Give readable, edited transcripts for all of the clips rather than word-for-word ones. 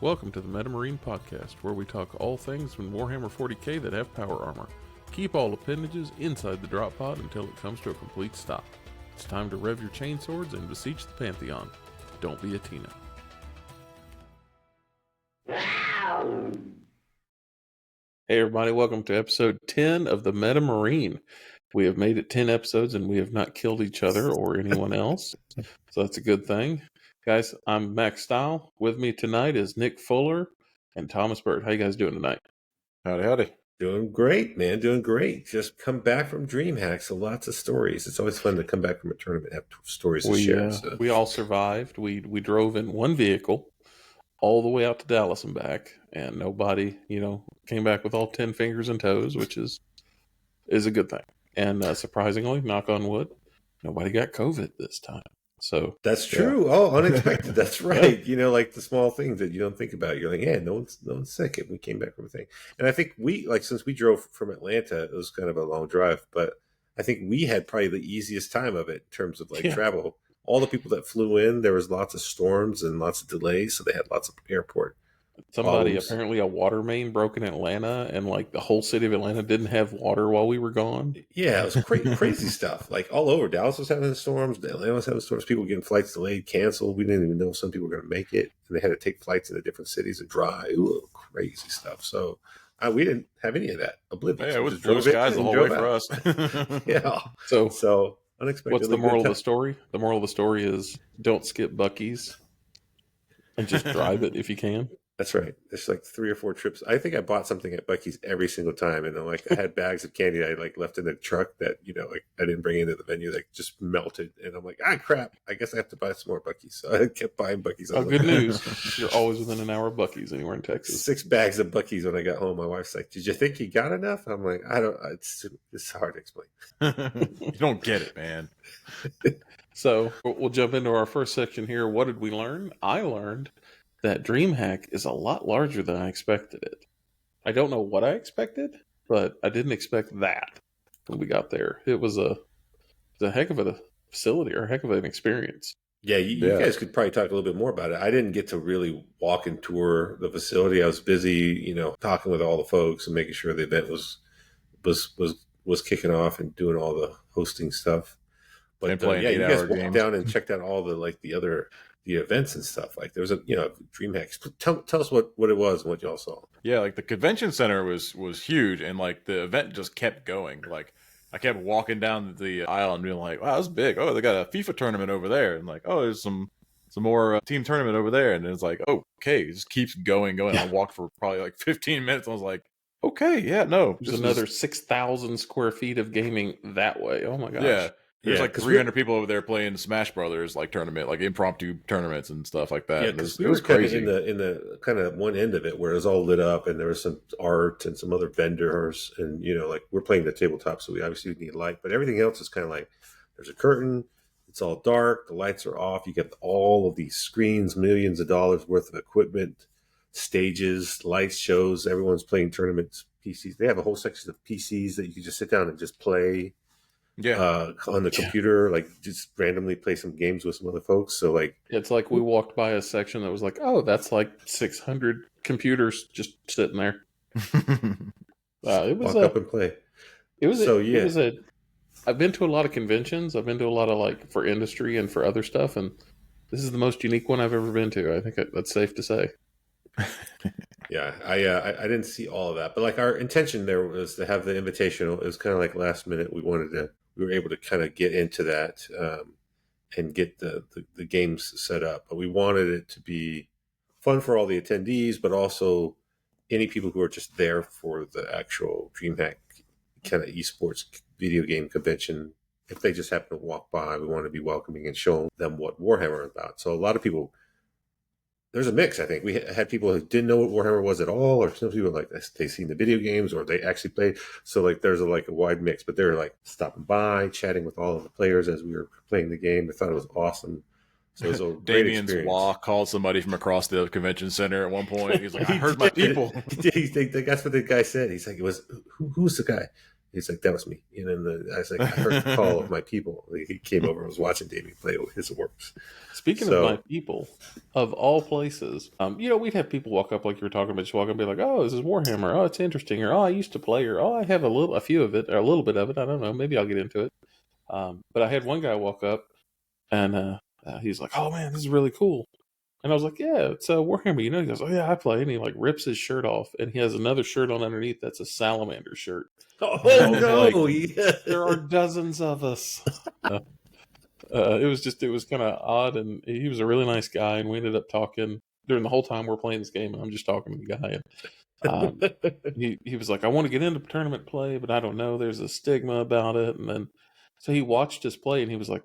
Welcome to the MetaMarine Podcast, where we talk all things from Warhammer 40k that have power armor. Keep all appendages inside the drop pod until it comes to a complete stop. It's time to rev your chainswords and beseech the Pantheon. Don't be a Tina. Hey everybody, welcome to episode 10 of the MetaMarine. We have made it 10 episodes and we have not killed each other or anyone else, so that's a good thing. Guys, I'm Max Style. With me tonight is Nick Fuller and Thomas Bird. How you guys doing tonight? Howdy, howdy. Doing great, man. Doing great. Just come back from Dreamhack, so lots of stories. It's always fun to come back from a tournament and have stories to share. We all survived. We drove in one vehicle all the way out to Dallas and back, and nobody, came back with all 10 fingers and toes, which is a good thing. And surprisingly, knock on wood, nobody got COVID this time. So that's true. Yeah. Oh, unexpected. That's right. Like the small things that you don't think about. You're like, yeah, no one's sick. And we came back from a thing. And I think since we drove from Atlanta, it was kind of a long drive, but I think we had probably the easiest time of it in terms of travel. All the people that flew in, there was lots of storms and lots of delays, so they had lots of airport. Apparently a water main broke in Atlanta, and the whole city of Atlanta didn't have water while we were gone. Yeah, it was crazy stuff. All over. Dallas was having storms. Atlanta was having storms. People getting flights delayed, canceled. We didn't even know some people were going to make it, and they had to take flights into different cities and drive. Ooh, crazy stuff. So we didn't have any of that. Oblivious. Yeah, it was blue skies the whole way for us. Yeah. So unexpected. What's the moral of the story? The moral of the story is don't skip Buc-ee's and just drive it if you can. That's right. There's 3 or 4 trips. I think I bought something at Buc-ee's every single time. And I had bags of candy I left in the truck that, I didn't bring into the venue that just melted. And I'm like, crap. I guess I have to buy some more Buc-ee's. So I kept buying Buc-ee's. Oh, good news. You're always within an hour of Buc-ee's anywhere in Texas. 6 bags of Buc-ee's when I got home. My wife's like, did you think you got enough? I'm like, I don't, it's hard to explain. You don't get it, man. So we'll jump into our first section here. What did we learn? I learned that Dreamhack is a lot larger than I expected it. I don't know what I expected, but I didn't expect that when we got there. It was a heck of a facility or a heck of an experience. Yeah, you guys could probably talk a little bit more about it. I didn't get to really walk and tour the facility. I was busy, talking with all the folks and making sure the event was kicking off and doing all the hosting stuff. But you guys walked down and checked out all the events and stuff. There was a Dreamhack. Tell us what it was and what y'all saw. Yeah, the convention center was huge, and the event just kept going. I kept walking down the aisle and being like, wow, that's big. Oh, they got a FIFA tournament over there, and there's some more team tournament over there, and it's okay, it just keeps going. I walked for probably 15 minutes. I was like, okay, yeah, no, there's another 6,000 square feet of gaming that way. Oh my gosh. Yeah. There's 300 people over there playing Smash Brothers tournament, impromptu tournaments and stuff like that. Yeah, it was crazy. In the kind of one end of it where it was all lit up and there was some art and some other vendors and we're playing the tabletop, so we obviously need light, but everything else is kind of there's a curtain, it's all dark, the lights are off, you get all of these screens, millions of dollars worth of equipment, stages, light shows, everyone's playing tournaments, PCs. They have a whole section of PCs that you can just sit down and just play. Yeah, on the computer, just randomly play some games with some other folks. So it's we walked by a section that was that's 600 computers just sitting there. It was walk up and play. I've been to a lot of conventions. I've been to a lot of for industry and for other stuff, and this is the most unique one I've ever been to. I think that's safe to say. Yeah, I didn't see all of that, but our intention there was to have the invitational. It was kind of last minute. We were able to kind of get into that and get the games set up, but we wanted it to be fun for all the attendees, but also any people who are just there for the actual Dreamhack kind of esports video game convention. If they just happen to walk by, we want to be welcoming and show them what Warhammer is about. So a lot of people. There's a mix, I think. We had people who didn't know what Warhammer was at all, or some people they've seen the video games, or they actually played. So there's a wide mix, but they're stopping by, chatting with all of the players as we were playing the game. They thought it was awesome. So it was a great experience. Waugh called somebody from across the convention center at one point. He's like, I heard my people. That's what the guy said. He's like, who's the guy? He's like, that was me. And then I was like, I heard the call of my people. He came over and was watching Damien play his works. Speaking of my So, people, of all places, we'd have people walk up like you were talking about, just walk up and be like, "Oh, this is Warhammer. Oh, it's interesting." Or, "Oh, I used to play." Or, "Oh, I have a few of it, or a little bit of it. I don't know. Maybe I'll get into it." But I had one guy walk up and he's like, "Oh man, this is really cool." And I was like, "Yeah, it's Warhammer." He goes, "Oh yeah, I play." And he like rips his shirt off, and he has another shirt on underneath that's a salamander shirt. And I oh was like, no, there are dozens of us. It was kind of odd, and he was a really nice guy, and we ended up talking during the whole time we're playing this game, and I'm just talking to the guy, and um, he was like, "I want to get into tournament play, but I don't know. There's a stigma about it." And then so he watched us play, and he was like,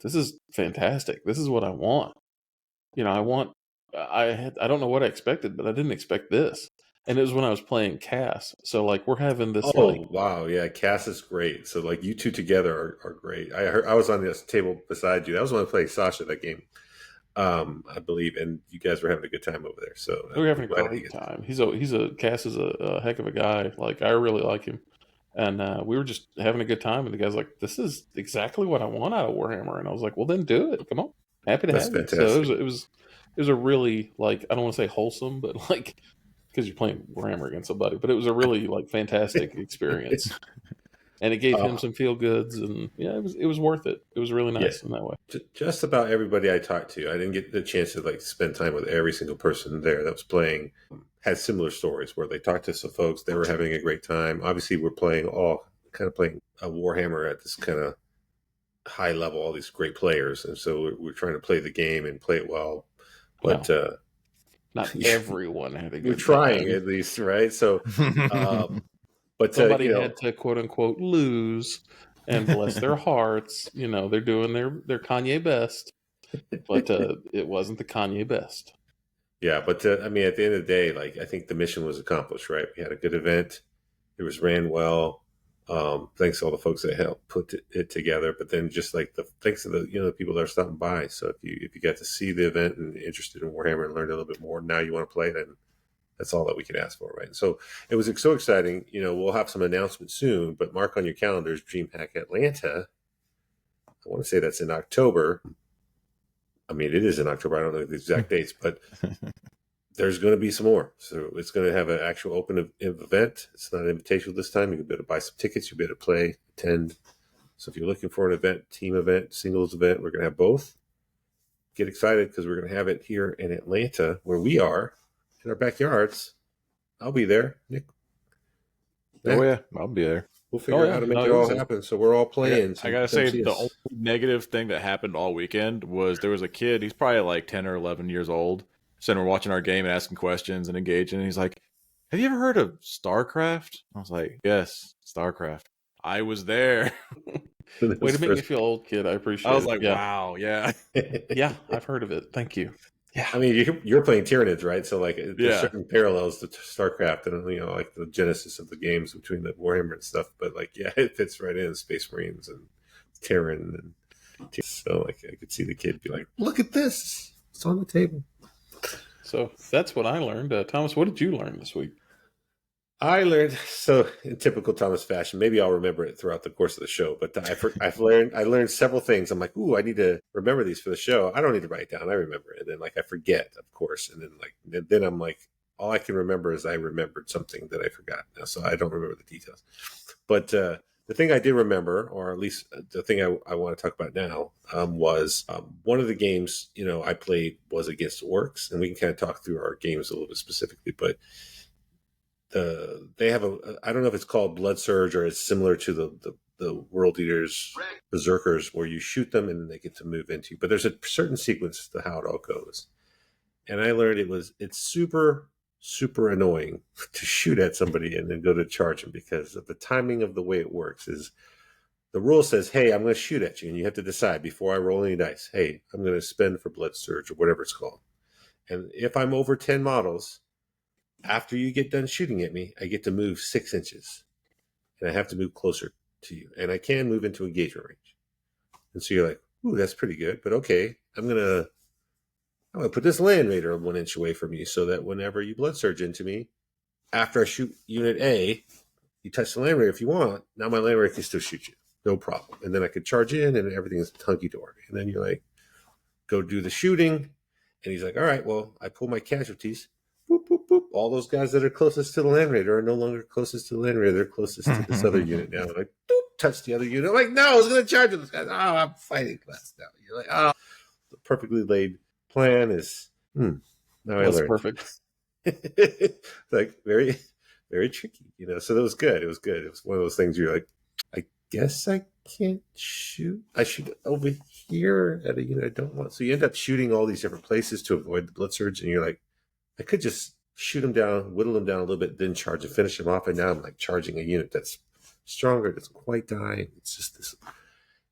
"This is fantastic. This is what I want. I want. I don't know what I expected, but I didn't expect this." And it was when I was playing Cass. So like we're having this like Oh wow, yeah, Cass is great. So like you two together are great. I was on this table beside you. That was when I played Sasha that game, I believe, and you guys were having a good time over there. So we were having I'm a glad you great time. He's a Cass is a heck of a guy. Like I really like him, and we were just having a good time. And the guy's like, "This is exactly what I want out of Warhammer." And I was like, "Well, then do it. Come on, happy to that's have you." So fantastic. it was a really like I don't want to say wholesome, but like because you're playing Warhammer against somebody, but it was a really like fantastic experience, and it gave him Uh, some feel goods, and yeah, it was worth it. It was really yeah, nice in that way. just about everybody I talked to, I didn't get the chance to like spend time with every single person there that was playing. Had similar stories where they talked to some folks. They were having a great time. Obviously, we're playing all kind of playing a Warhammer at this kind of high level. All these great players, and so we're trying to play the game and play it well. But Well, not everyone had a you're good trying time. at least, right? So, um, but Somebody had to quote unquote lose, and bless their hearts. They're doing their Kanye best, but it wasn't the Kanye best. yeah. But I mean, at the end of the day, like I think the mission was accomplished, right? We had a good event. It was ran well. Thanks to all the folks that helped put it together. But then just like thanks to the people that are stopping by. So if you got to see the event and interested in Warhammer and learned a little bit more, now you want to play, then that's all that we can ask for, right? So it was so exciting. We'll have some announcements soon, but mark on your calendars Dreamhack Atlanta. I want to say that's in October. I mean, it is in October. I don't know the exact dates, but there's going to be some more. So it's going to have an actual open event. It's not invitational this time. You'll be able to buy some tickets. You'll be able to play, attend. So if you're looking for an event, team event, singles event, we're going to have both. Get excited because we're going to have it here in Atlanta where we are in our backyards. I'll be there. Nick, Oh Matt, yeah, I'll be there. we'll Oh figure out yeah, how to make no, it it all was happen. So we're all playing. I So gotta come say, see the us. only negative thing that happened all weekend was there was a kid. He's probably like 10 or 11 years old. Sitting there watching our game and asking questions and engaging. And he's like, "Have you ever heard of StarCraft?" I was like, "Yes, StarCraft. I was there." way This to make me first. feel old, kid. I I appreciate was it. like, Yeah, "Wow, yeah, yeah, I've heard of it. Thank you. Yeah, I mean, you're playing Tyranids, right? So like, there's yeah." certain parallels to StarCraft and like the genesis of the games between the Warhammer and stuff. But like, yeah, it fits right in Space Marines and Terran, and so like I could see the kid be like, "Look at this! It's on the table." so that's what I learned. Thomas, what did you learn this week? I learned so in typical Thomas fashion. Maybe I'll remember it throughout the course of the show. But I learned several things. I'm like, ooh, I need to remember these for the show. I don't need to write it down. I remember it, and then like I forget, of course. And then I'm like, all I can remember is I remembered something that I forgot. Now, so I don't remember the details. But the thing I did remember, or at least the thing I want to talk about now, was one of the games I played was against orcs, and we can kind of talk through our games a little bit specifically, but they have I don't know if it's called Blood Surge or it's similar to the World Eaters Berserkers where you shoot them and they get to move into you. But there's a certain sequence to how it all goes. And I learned it's super annoying to shoot at somebody and then go to charge them because of the timing of the way it works is the rule says, hey, I'm going to shoot at you, and you have to decide before I roll any dice, hey, I'm going to spend for Blood Surge or whatever it's called. And if I'm over 10 models, after you get done shooting at me, I get to move 6 inches, and I have to move closer to you, and I can move into engagement range. And so you're like, "Ooh, that's pretty good." But okay, I'm gonna put this land raider 1 inch away from you, so that whenever you blood surge into me, after I shoot Unit A, you touch the land raider if you want. Now my land raider can still shoot you, no problem. And then I could charge in, and everything is hunky dory. And then you're like, go do the shooting, and he's like, all right, well, I pull my casualties. Boop, boop, boop. All those guys that are closest to the land raider are no longer closest to the land raider. They're closest to this other unit now. Like, doop, touch the other unit. I'm like, no, I was going to charge those guys. Oh, I'm fighting less now. You're like, oh, the perfectly laid plan is. Now I That's learned. perfect. Like very, very tricky, So that was good. It was good. It was one of those things you're like, I guess I can't shoot. I shoot over here at a unit I don't want. So you end up shooting all these different places to avoid the blitzers, and you're like, I could just shoot them down, whittle them down a little bit, then charge and finish them off. And now I'm like charging a unit that's stronger, doesn't quite die. It's just this,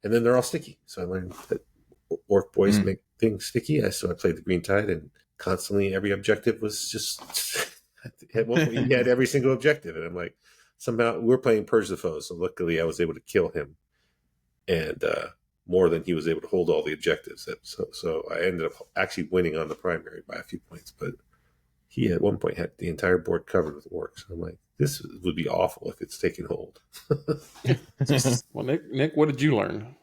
and then they're all sticky. So I learned that orc boys make things sticky. So I played the Green Tide, and constantly every objective was just at one point he had every single objective, and I'm like, somehow we're playing Purge the Foe, so luckily I was able to kill him, and more than he was able to hold all the objectives. So I ended up actually winning on the primary by a few points, but he at one point had the entire board covered with orcs. I'm like, this would be awful if it's taking hold. Well, Nick, what did you learn?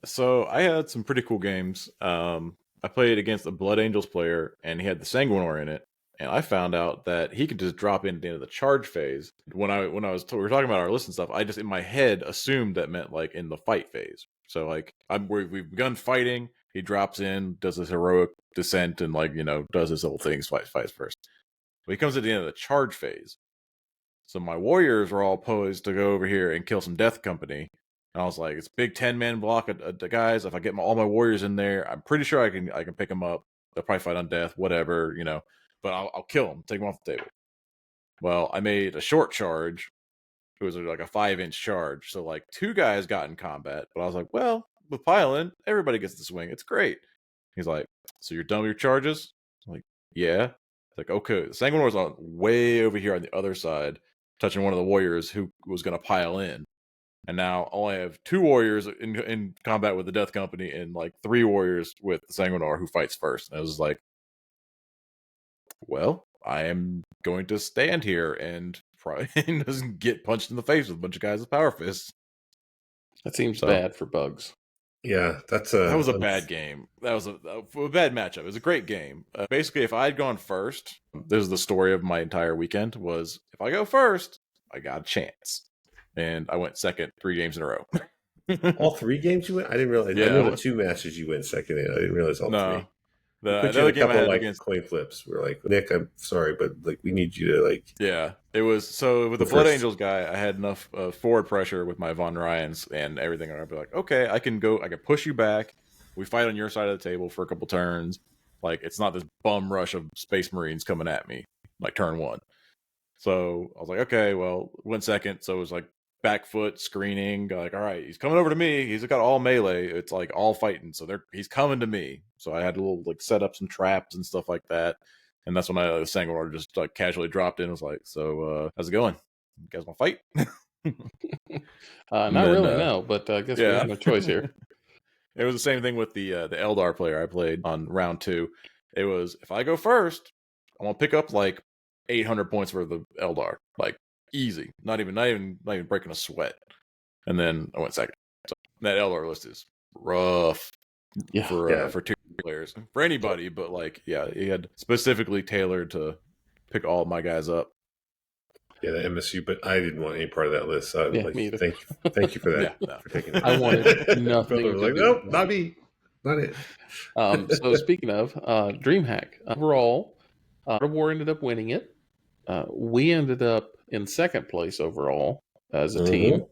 So I had some pretty cool games. I played against a Blood Angels player, and he had the Sanguinor in it. And I found out that he could just drop in at the end of the charge phase. When we were talking about our list and stuff, I just in my head assumed that meant like in the fight phase. So like we've begun fighting. He drops in, does this heroic descent, and does his little things, fights first. But he comes at the end of the charge phase. So my warriors were all posed to go over here and kill some Death Company. And I was like, it's a big 10-man block of the guys. If I get all my warriors in there, I'm pretty sure I can pick them up. They'll probably fight on death, whatever, But I'll kill them, take them off the table. Well, I made a short charge. It was like a 5-inch charge. So like 2 guys got in combat. But I was like, well, with piling, everybody gets to swing. It's great. He's like, so you're done with your charges? I'm like, yeah. It's like, okay. The Sanguinor's on way over here on the other side, touching one of the warriors who was going to pile in. And now I only have 2 warriors in combat with the Death Company and like 3 warriors with the Sanguinor who fights first. And I was like, well, I am going to stand here and probably doesn't get punched in the face with a bunch of guys with power fists. That seems bad for bugs. Yeah, that was a bad game. That was a bad matchup. It was a great game. Basically, if I had gone first, this is the story of my entire weekend, was if I go first, I got a chance. And I went second 3 games in a row. All 3 games you went? I didn't realize. Yeah, I know the 2 matches you went second in. I didn't realize all 3. The put you in a couple against coin flips. We're like, Nick, I'm sorry, but like we need you to like. Yeah, it was so with the Blood Angels guy. I had enough forward pressure with my Von Ryans and everything. And I'd be like, okay, I can go. I can push you back. We fight on your side of the table for a couple turns. Like it's not this bum rush of Space Marines coming at me like turn 1. So I was like, okay, well, went second. So it was like back foot screening. Like, all right, he's coming over to me. He's got all melee. It's like all fighting. So he's coming to me. So I had to like set up some traps and stuff like that. And that's when I Sanguinor just like casually dropped in. I was like, so how's it going? You guys want to fight? Not really, no. But I guess we have no choice here. It was the same thing with the Eldar player I played on round 2. It was if I go first, I want to pick up like 800 points for the Eldar, like easy, not even breaking a sweat. And then I went second. So that Eldar list is rough for 2 players, for anybody, but like he had specifically tailored to pick all of my guys up. Yeah, the MSU, but I didn't want any part of that list. So me either. Thank you for that. For taking that. I wanted nothing. I was like, nope, not me, not it. So speaking of Dreamhack, overall, Art of War ended up winning it. We ended up in second place overall as a team.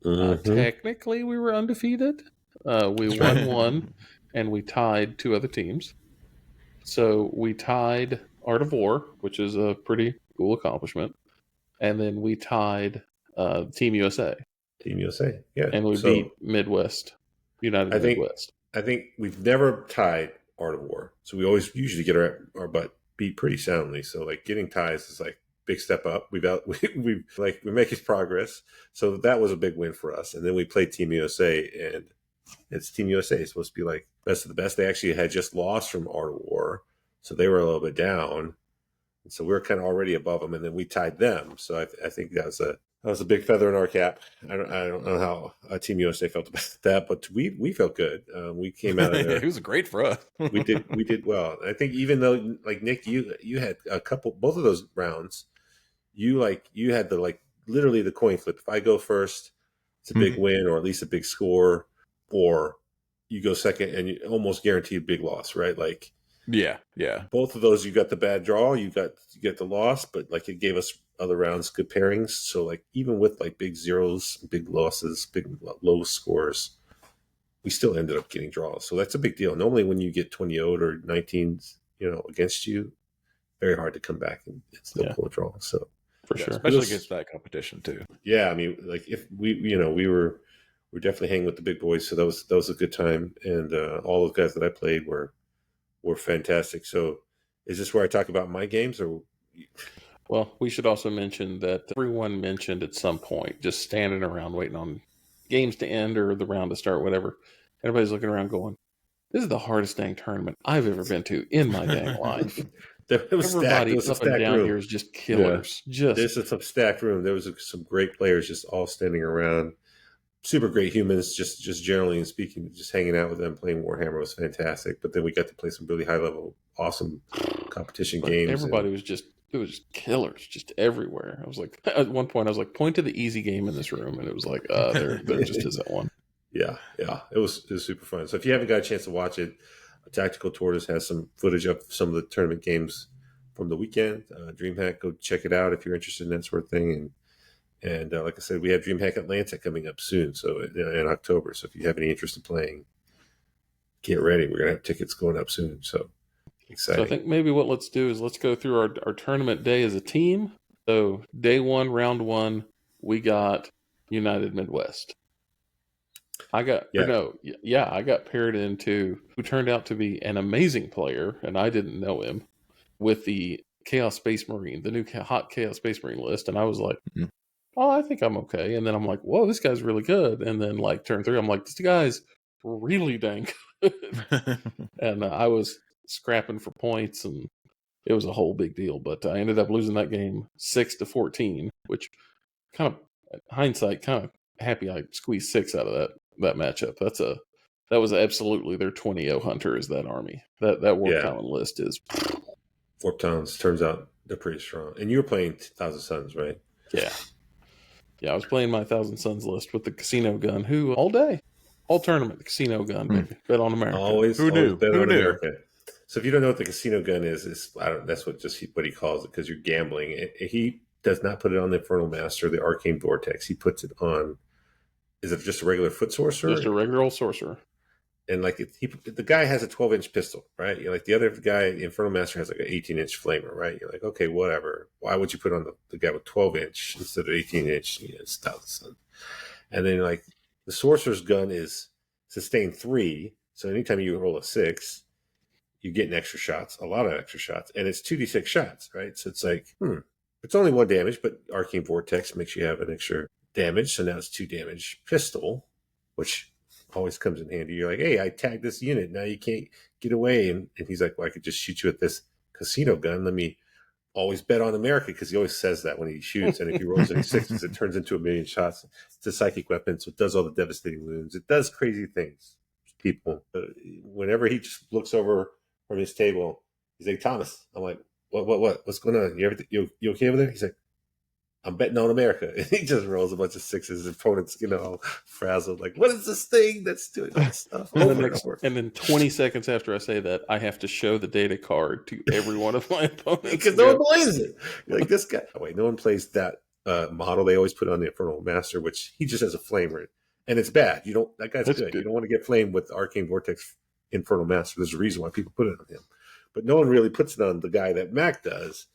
Technically, we were undefeated. We won 1, and we tied 2 other teams. So we tied Art of War, which is a pretty cool accomplishment. And then we tied Team USA. Team USA, yeah. And we beat Midwest, Midwest. I think we've never tied Art of War. So we always usually get our butt beat pretty soundly. So like getting ties is like big step up. We're making progress. So that was a big win for us. And then we played Team USA, and it's Team USA. It's supposed to be like best of the best. They actually had just lost from Art of War, so they were a little bit down. And so we were kind of already above them, and then we tied them. So I think that was That was a big feather in our cap. I don't know how Team USA felt about that, but we felt good. We came out of It there. was great for us. We did well. I think even though like Nick, you had a couple both of those rounds. You had the like literally the coin flip. If I go first, it's a big win or at least a big score, or you go second and you almost guarantee a big loss, right? Like Yeah, yeah. both of those, you got the bad draw, you get the loss, but like it gave us other rounds good pairings. So like even with like big zeros, big losses, big low scores, we still ended up getting draws. So that's a big deal. Normally when you get 20 0 or 19, against you, very hard to come back and still pull a draw. So for Yeah, sure. especially against that competition too. yeah, I mean, like if we're definitely hanging with the big boys. So that was a good time, and all those guys that I played were fantastic. So is this where I talk about my games or? Well, we should also mention that everyone mentioned at some point just standing around waiting on games to end or the round to start, whatever. Everybody's looking around going, this is the hardest dang tournament I've ever been to in my dang life. It was stacked. It Everybody was a up and stacked down room. here is just Yeah. killers. There's some stacked room. There was some great players just all standing around. Super great humans, just generally speaking, just hanging out with them, playing Warhammer was fantastic. But then we got to play some really high level, awesome competition But games. everybody was just, it was just killers, just everywhere. I was like, at one point, I was like, point to the easy game in this room. And it was like, there just isn't one. Yeah. It was super fun. So if you haven't got a chance to watch it, Tactical Tortoise has some footage of some of the tournament games from the weekend. Dreamhack, go check it out if you're interested in that sort of thing. And like I said, we have Dreamhack Atlanta coming up soon, so in October. So if you have any interest in playing, get ready. We're gonna have tickets going up soon. So exciting. So I think maybe what let's do is let's go through our tournament day as a team. So day one, round one, we got United Midwest. I got paired into who turned out to be an amazing player, and I didn't know him, with the Chaos Space Marine, the new hot Chaos Space Marine list, and I was like, oh, I think I'm okay. And then I'm like, whoa, this guy's really good. And then like turn three, I'm like, this guy's really dang good. And I was scrapping for points, and it was a whole big deal. But I ended up losing that game 6-14, which kind of hindsight, kind of happy I squeezed 6 out of that matchup. That was absolutely their 20-0 hunter is that army. That Warp Talon list is Warp Talons turns out they're pretty strong. And you were playing Thousand Suns, right? Yeah. Yeah, I was playing my Thousand Suns list with the casino gun, who all day, all tournament, the casino gun, baby. Bet on America. Who knew? Bet Who on knew? America. So if you don't know what the casino gun is that's what he calls it because you're gambling. He does not put it on the Infernal Master, the Arcane Vortex. He puts it on. Is it just a regular foot sorcerer? Just a regular old sorcerer. And like the guy has a 12-inch pistol, right? You're like the other guy, the Infernal Master has like an 18-inch flamer, right? You're like, okay, whatever. Why would you put on the guy with 12-inch instead of 18-inch? It's Thousand Sun. And then like the sorcerer's gun is sustain 3, so anytime you roll a 6, you get an extra shots, a lot of extra shots, and it's 2d6 shots, right? So it's like, it's only 1 damage, but Arcane Vortex makes you have an extra damage, so now it's 2 damage pistol, which always comes in handy. You're like, hey, I tagged this unit. Now you can't get away. And he's like, well, I could just shoot you with this casino gun. Let me always bet on America because he always says that when he shoots. And if he rolls any 6s, it turns into 1,000,000 shots. It's a psychic weapon, so it does all the devastating wounds. It does crazy things. People, whenever he just looks over from his table, he's like, Thomas. I'm like, what? What's going on? You okay over there? He's like, I'm betting on America. And he just rolls a bunch of 6s. His opponent's, all frazzled. Like, what is this thing that's doing all this stuff? And then 20 seconds after I say that, I have to show the data card to every one of my opponents. Because no one believes it. You're like, this guy. Oh, wait, no one plays that model. They always put on the Infernal Master, which he just has a flamer. And it's bad. That guy's good. You don't want to get flamed with Arcane Vortex Infernal Master. There's a reason why people put it on him. But no one really puts it on the guy that Mac does.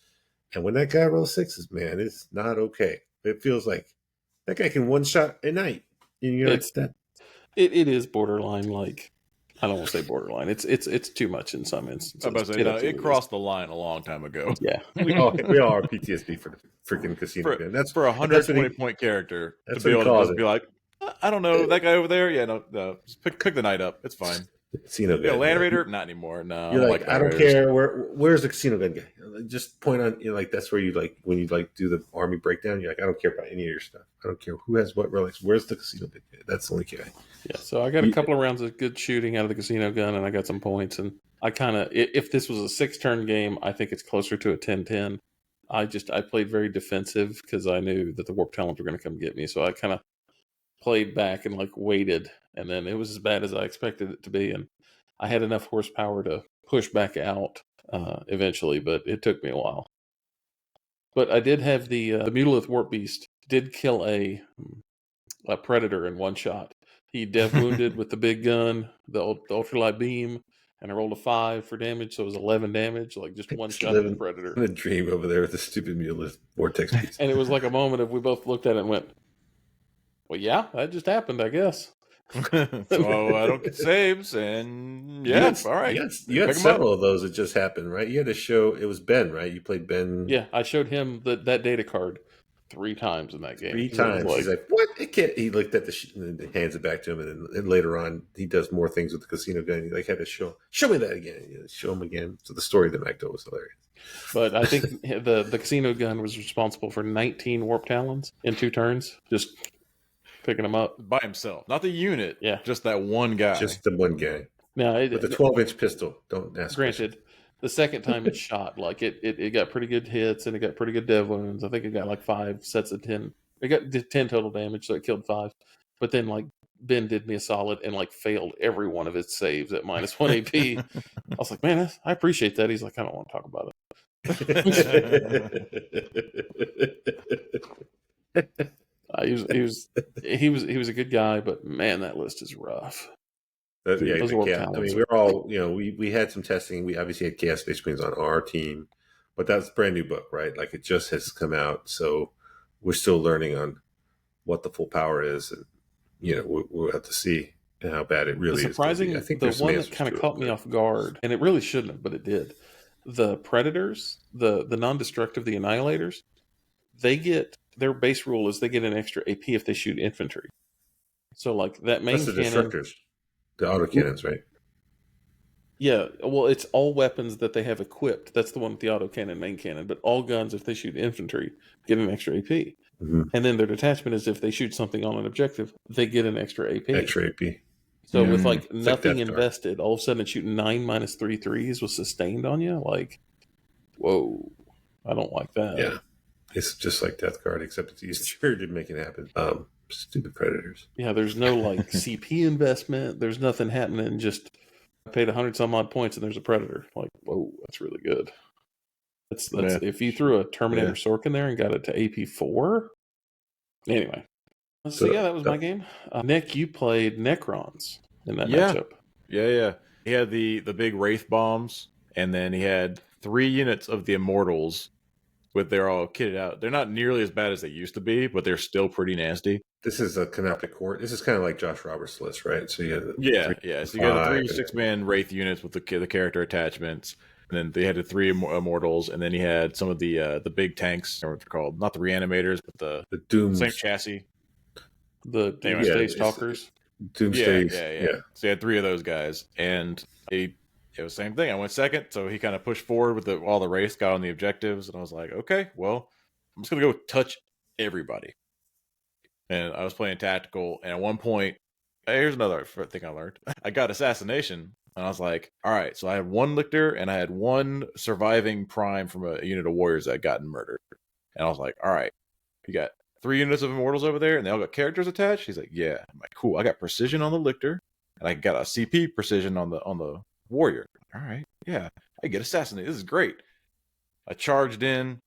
And when that guy rolls 6s, man, it's not okay. It feels like that guy can one shot a night. It is borderline. Like, I don't want to say borderline. It's too much in some instances. I was about to say, it crossed the line a long time ago. Yeah, we all are PTSD for the freaking casino gun. That's for a 120-point character to be able to just be like, I don't know that guy over there. Yeah, no, just pick the knight up. It's fine. Casino gun. Land Raider, not anymore. No, you're like, I don't care. Where's the casino gun guy? just point on, like that's where you like when you like do the army breakdown. You're like, I don't care about any of your stuff. I don't care who has what relics. Where's the casino? That's the only guy. Yeah, so I got a couple of rounds of good shooting out of the casino gun, and I got some points. And I kind of, if this was a 6-turn game, I think it's closer to a 10-10. I played very defensive because I knew that the Warp Talons were going to come get me. So I kind of played back and like waited, and then it was as bad as I expected it to be. And I had enough horsepower to push back out eventually, but it took me a while. But I did have the Mutolith Warp Beast did kill a predator in one shot. He dev wounded with the big gun, the ultralight beam, and I rolled a 5 for damage, so it was 11 damage, like just one shot at the predator. In a dream over there with the stupid Mulith vortex piece. And it was like a moment of we both looked at it and went, well, yeah, that just happened, I guess. So I don't get saves, and yeah, all right. You had several of those that just happened, right? You had to show, it was Ben, right? You played Ben. Yeah, I showed him that data card 3 times in that game. 3 times. He's like, what? It can't. He looked at and then hands it back to him, and then later on, he does more things with the casino gun. He like had to show me that again. Show him again. So the story that Mac told was hilarious. But I think the casino gun was responsible for 19 Warp Talons in 2 turns, just picking them up. By himself. Not the unit. Yeah. Just that one guy. Just the one guy. Now, with the 12-inch pistol. Don't ask. Granted, questions. The second time it shot, like it got pretty good hits and it got pretty good dev wounds. I think it got like 5 sets of 10. It got 10 total damage, so it killed 5. But then like Ben did me a solid and like failed every one of its saves at -1 AP. I was like, man, I appreciate that. He's like, I don't want to talk about it. He was a good guy, but man, that list is rough. I mean, we're all, we had some testing. We obviously had Chaos Space Marines on our team, but that's a brand new book, right? Like it just has come out, so we're still learning on what the full power is, and we'll have to see how bad it really is. I think the one that kind of caught me off guard, and it really shouldn't have, but it did. The Predators, the non-destructive, the Annihilators, they get their base rule is they get an extra AP if they shoot infantry. So like that main cannon, destructors, the autocannons, right? Yeah, well, it's all weapons that they have equipped. That's the one with the autocannon, main cannon. But all guns, if they shoot infantry, get an extra AP. Mm-hmm. And then their detachment is if they shoot something on an objective, they get an extra AP. Extra AP. So with like nothing invested, all of a sudden it's shooting 9 -3 threes was sustained on you. Like, whoa, I don't like that. Yeah, it's just like Death Guard, except it's easier to make it happen. Stupid Predators. Yeah, there's no like CP investment. There's nothing happening. Just I paid 100 some odd points and there's a Predator. Like, whoa, that's really good. That's if you threw a Terminator Sork in there and got it to AP4. Anyway. So yeah, that was my game. Nick, you played Necrons in that matchup. Yeah. He had the big Wraith bombs, and then he had 3 units of the Immortals, but they're all kitted out. They're not nearly as bad as they used to be, but they're still pretty nasty. This is a Canoptic Court. This is kind of like Josh Roberts' list, right? So you had So you got the 3 6-man Wraith units with the character attachments. And then they had the 3 Immortals, and then he had some of the big tanks, or what they're called, not the Reanimators, but the Doom same chassis. The Doomsday Stalkers. Doomsday. Yeah. So he had 3 of those guys, and it was the same thing. I went second, so he kind of pushed forward with all the race, got on the objectives, and I was like, okay, well, I'm just gonna go touch everybody. And I was playing tactical, and at one point, here's another thing I learned. I got assassination, and I was like, all right, so I had 1 Lictor, and I had 1 surviving Prime from a unit of warriors that had gotten murdered. And I was like, all right, you got 3 units of Immortals over there, and they all got characters attached. He's like, yeah. I'm like, cool. I got precision on the Lictor, and I got a CP precision on the warrior. All right, yeah. I get assassinated. This is great. I charged in.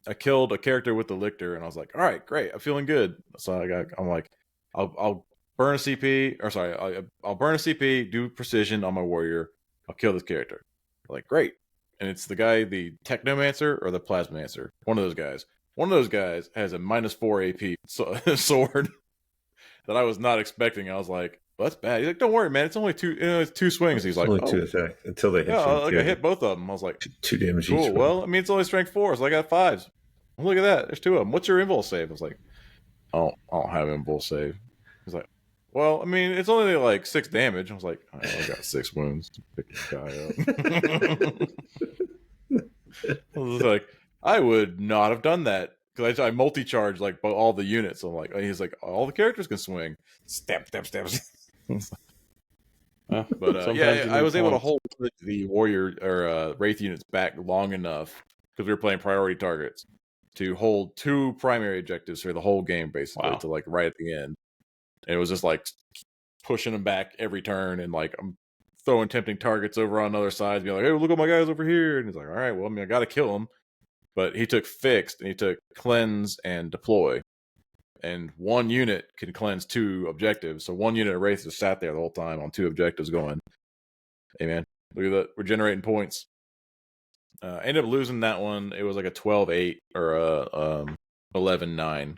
I killed a character with the Lictor, and I was like, all right, great. I'm feeling good. So I'm like, I'll burn a CP, or sorry, I'll burn a CP, do precision on my warrior. I'll kill this character. I'm like, great. And it's the guy, the Technomancer or the Plasmancer. One of those guys. One of those guys has a -4 AP sword that I was not expecting. I was like, well, that's bad. He's like, don't worry, man. It's only 2. It's 2 swings. He's like, only 2 attacks until they hit. Yeah, I hit both of them. I was like, 2 damage cool. each. Well, I mean, it's only strength 4, so I got 5s. Look at that. There's 2 of them. What's your impulse save? I was like, I don't have impulse save. He's like, well, I mean, it's only like 6 damage. I was like, I got 6 wounds. Pick this guy up. was like, I would not have done that because I multi-charged like all the units. I'm like, he's like, all the characters can swing. Stamp, stamp, stamp. Well, But sometimes yeah, you I need was able to points. hold the warrior or wraith units back long enough because we were playing priority targets to hold 2 primary objectives for the whole game, basically, Wow. to like right at the end. And it was just like pushing them back every turn, and like I'm throwing tempting targets over on other sides, being like, "Hey, look at my guys over here!" And he's like, "All right, well, I mean, I got to kill him." But he took fixed and he took cleanse and deploy, and 1 unit can cleanse 2 objectives. So 1 unit of wraith just sat there the whole time on 2 objectives, going, "Hey, man, look at that, we're generating points." Ended up losing that one. It was like a 12-8 or a 11-9.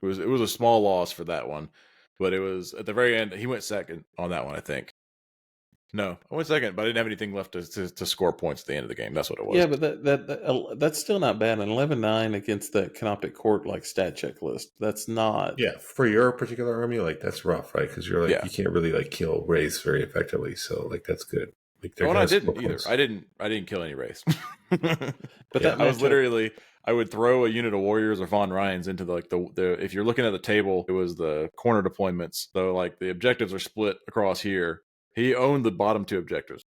It was a small loss for that one, but it was at the very end. He went second on that one, I think. No, I went second, but I didn't have anything left to score points at the end of the game. That's what it was. Yeah, but that's still not bad. An 11-9 against the Canoptic Court like stat checklist. That's not. Yeah, for your particular army, like that's rough, right? Because you're like Yeah. you can't really like kill wraiths very effectively, so like that's good. Like Oh, and I didn't either. I didn't kill any wraiths. But yeah, that I was matchup- literally I would throw a unit of warriors or Von Ryans into the if you're looking at the table, it was the corner deployments. So like the objectives are split across here. He owned the bottom 2 objectives.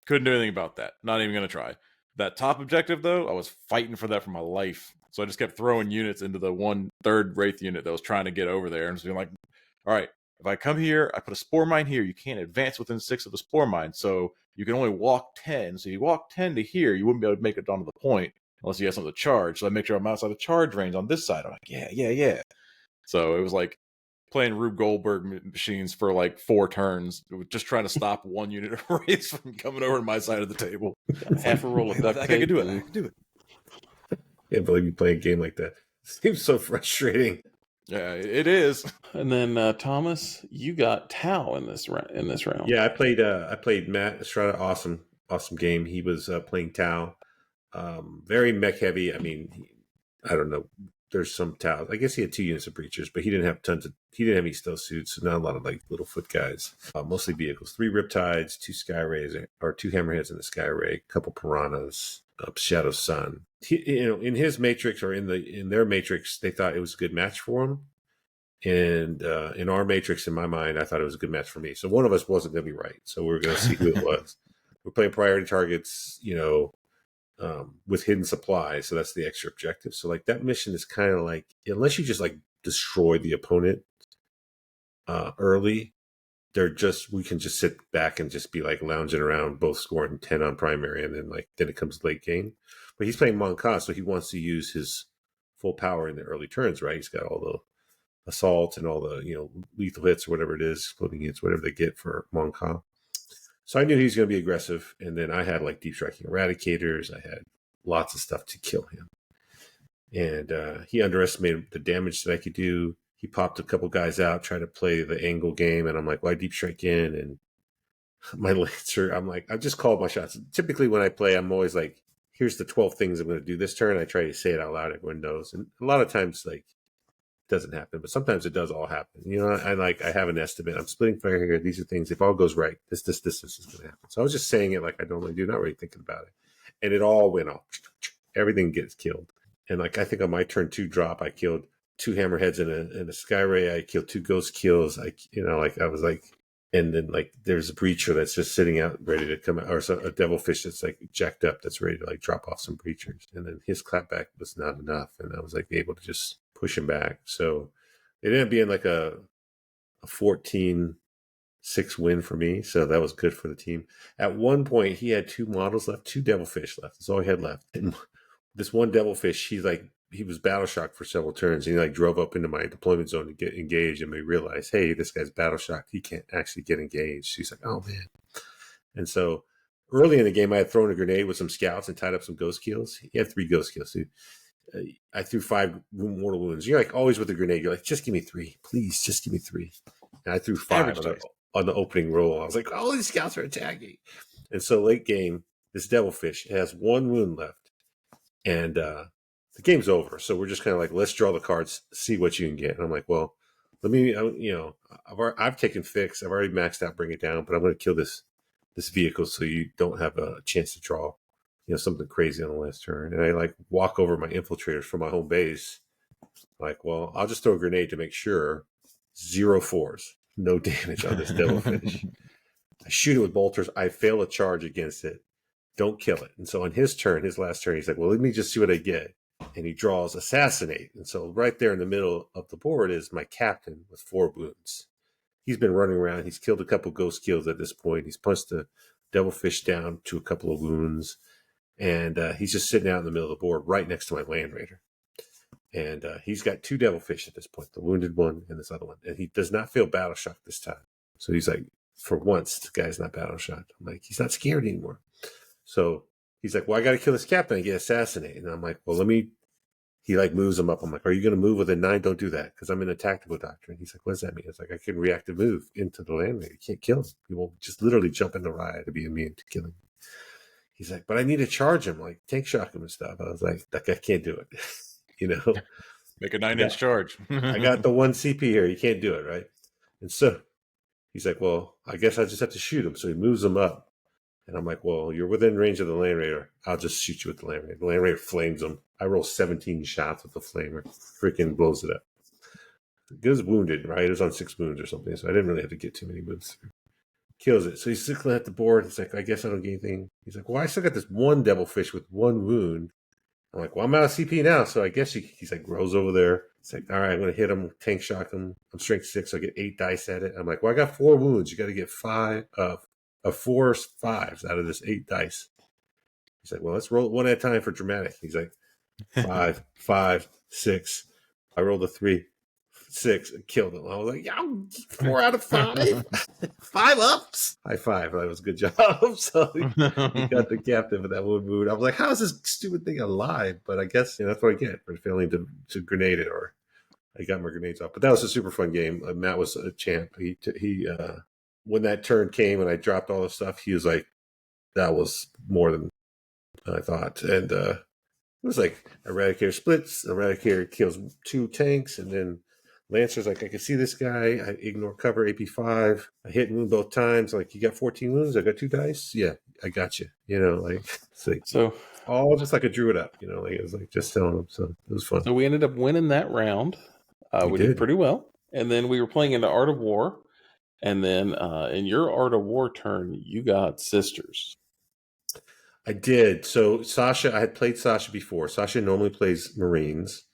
Couldn't do anything about that. Not even going to try. That top objective, though, I was fighting for that for my life. So I just kept throwing units into the 1/3 Wraith unit that was trying to get over there, and just being like, all right, if I come here, I put a Spore Mine here, you can't advance within 6 of the Spore Mine, so you can only walk 10. So if you walk 10 to here, you wouldn't be able to make it onto the point unless you have something to charge. So I make sure I'm outside of charge range on this side. I'm like, yeah. So it was like playing Rube Goldberg machines for like 4 turns, just trying to stop 1 unit of Wraiths from coming over to my side of the table. half a roll of duct I tape. could do it. and- I could do it. Can't believe you play a game like that. It seems so frustrating. Yeah, it is. And then Thomas, you got Tau in this round. Yeah, I played Matt Estrada. Awesome game. He was playing Tau. Very mech heavy. I mean, I don't know. There's some Tau. I guess he had 2 units of breachers, but he didn't have any stealth suits, so not a lot of like little foot guys. Mostly vehicles. 3 Riptides, 2 Sky Rays, or 2 Hammerheads in the Sky Ray, a couple Piranhas, Shadow Sun. In his matrix or in their matrix, they thought it was a good match for him. And in our matrix, in my mind, I thought it was a good match for me. So one of us wasn't going to be right. So we were going to see who it was. We're playing priority targets, with hidden supplies. So that's the extra objective. So like that mission is kind of like, unless you just like destroy the opponent early, we can just sit back and just be like lounging around, both scoring 10 on primary, and then it comes late game. But he's playing Monka, so he wants to use his full power in the early turns, right? He's got all the assault and all the lethal hits or whatever it is, exploding hits, whatever they get for Monka. So I knew he was going to be aggressive, and then I had like deep striking eradicators. I had lots of stuff to kill him, and he underestimated the damage that I could do. He popped a couple guys out, tried to play the angle game, and I'm like, why deep strike in? And my Lancer, I'm like, I just called my shots. Typically when I play, I'm always like, here's the 12 things I'm going to do this turn. I try to say it out loud, everyone knows. And a lot of times, like, it doesn't happen, but sometimes it does all happen. I have an estimate. I'm splitting fire here. These are things, if all goes right, this is going to happen. So I was just saying it like I normally do, not really thinking about it. And it all went off. Everything gets killed. And like, I think on my turn 2 drop, I killed 2 Hammerheads and a Sky Ray. I killed 2 Ghost Kills. I was like, and then like there's a Breacher that's just sitting out ready to come out, or a Devilfish that's like jacked up that's ready to like drop off some Breachers. And then his clapback was not enough, and I was like able to just push him back. So it ended up being like a 14-6 win for me. So that was good for the team. At one point, he had 2 models left, 2 Devilfish left. That's all he had left. And this one Devilfish, he was battle shocked for several turns. And he like drove up into my deployment zone to get engaged, and we realized, hey, this guy's battle shocked. He can't actually get engaged. He's like, oh man. And so early in the game, I had thrown a grenade with some scouts and tied up some Ghost Kills. He had 3 Ghost Kills. I threw 5 mortal wounds. You're like always with the grenade. You're like, just give me 3, please. Just give me 3. And I threw 5 on the opening roll. I was like, all these scouts are attacking. And so late game, this Devilfish has 1 wound left, and the game's over. So we're just kind of like, let's draw the cards, see what you can get. And I'm like, well, let me, I've taken fix. I've already maxed out, bring it down, but I'm going to kill this vehicle so you don't have a chance to draw something crazy on the last turn. And I like walk over my infiltrators from my home base. Like, well, I'll just throw a grenade to make sure. 0 fours, no damage on this devilfish. I shoot it with bolters. I fail a charge against it. Don't kill it. And so on his turn, his last turn, he's like, well, let me just see what I get. And he draws Assassinate. And so right there in the middle of the board is my captain with 4 wounds. He's been running around. He's killed a couple ghost kills at this point. He's punched the devilfish down to a couple of wounds. And he's just sitting out in the middle of the board right next to my Land Raider. And he's got 2 devilfish at this point, the wounded one and this other one. And he does not feel battle shock this time. So he's like, for once, the guy's not battle shocked. I'm like, he's not scared anymore. So he's like, well, I got to kill this captain and get assassinated. And I'm like, well, he like moves him up. I'm like, are you going to move within 9? Don't do that, because I'm in a tactical doctrine. He's like, what does that mean? It's like, I can reactive move into the Land Raider. You can't kill him. He will just literally jump in the riot to be immune to killing. He's like, but I need to charge him, like tank shock him and stuff. I was like, I can't do it. Make a 9-inch charge. I got the 1 CP here. You can't do it, right? And so he's like, well, I guess I just have to shoot him. So he moves him up. And I'm like, well, you're within range of the Land Raider. I'll just shoot you with the Land Raider. The Land Raider flames him. I roll 17 shots with the flamer. Freaking blows it up. It was wounded, right? It was on 6 wounds or something. So I didn't really have to get too many moves through. Kills it. So he's circling at the board. It's like, I guess I don't get anything. He's like, well, I still got this 1 devilfish with 1 wound. I'm like, well, I'm out of CP now. So I guess he's like, rolls over there. It's like, all right, I'm going to hit him, tank shock him. I'm strength 6, so I get 8 dice at it. I'm like, well, I got 4 wounds. You got to get 4 5s out of this 8 dice. He's like, well, let's roll it one at a time for dramatic. He's like, 5, 5, 6. I rolled a 3, 6, and killed him. I was like, yeah, 4 out of 5. 5 ups. High five. That was a good job. So he got the captain with that 1 wound. I was like, how is this stupid thing alive? But I guess that's what I get for failing to grenade it, or I got my grenades off. But that was a super fun game. Matt was a champ. He when that turn came and I dropped all the stuff, he was like, that was more than I thought. And it was like Eradicator splits, Eradicator kills 2 tanks, and then Lancer's like, I can see this guy. I ignore cover, AP5. I hit and wound both times. Like, you got 14 wounds? I got 2 dice? Yeah, I got you. It's like, So all just like a drew it up, like it was like just telling him. So it was fun. So we ended up winning that round. We did pretty well. And then we were playing into Art of War. And then in your Art of War turn, you got Sisters. I did. So Sasha, I had played Sasha before. Sasha normally plays Marines,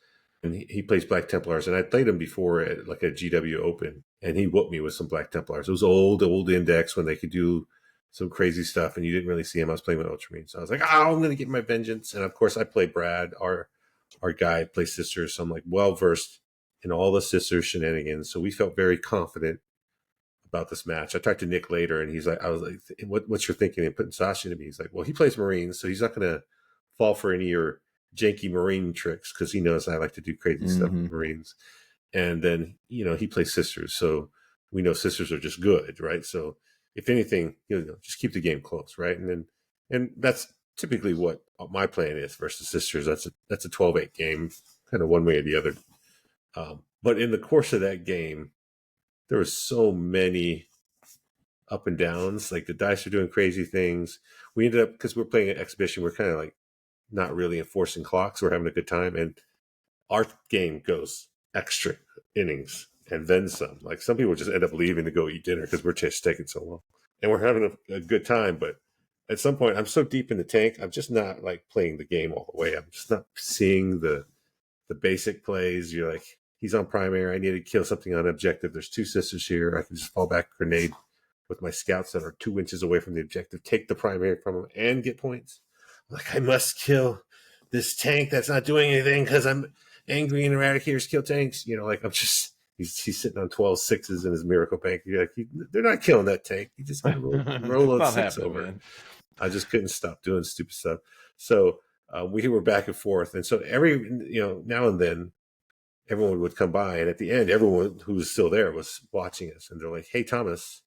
and he plays Black Templars. And I played him before at like a GW Open, and he whooped me with some Black Templars. It was old index when they could do some crazy stuff, and you didn't really see him. I was playing with Ultramarines. So I was like, I'm going to get my vengeance. And of course, I play Brad, our guy, plays Sisters. So I'm like well-versed in all the Sisters shenanigans. So we felt very confident about this match. I talked to Nick later, and he's like, I was like, what's your thinking in putting Sasha to me? He's like, well, he plays Marines, so he's not going to fall for any of your janky Marine tricks, because he knows I like to do crazy stuff with Marines. And then, he plays Sisters, so we know Sisters are just good, right? So if anything, just keep the game close, right? And that's typically what my plan is versus Sisters. That's a 12-8 game, kind of one way or the other. But in the course of that game, there were so many up and downs. Like, the dice are doing crazy things. We ended up, because we're playing an exhibition, we're kind of like not really enforcing clocks. We're having a good time. And our game goes extra innings and then some. Like, some people just end up leaving to go eat dinner because we're just taking so long. And we're having a good time. But at some point, I'm so deep in the tank, I'm just not like playing the game all the way. I'm just not seeing the basic plays. You're like, he's on primary. I need to kill something on objective. There's 2 Sisters here. I can just fall back grenade with my scouts that are 2 inches away from the objective, take the primary from him, and get points. I'm like, I must kill this tank that's not doing anything because I'm angry and Eradicators kill tanks. I'm just, he's sitting on 12 6s in his Miracle Bank. You're like, they're not killing that tank. You just got to roll a 6 over. Man. I just couldn't stop doing stupid stuff. So we were back and forth. And so now and then, everyone would come by, and at the end, everyone who was still there was watching us, and they're like, hey, Thomas,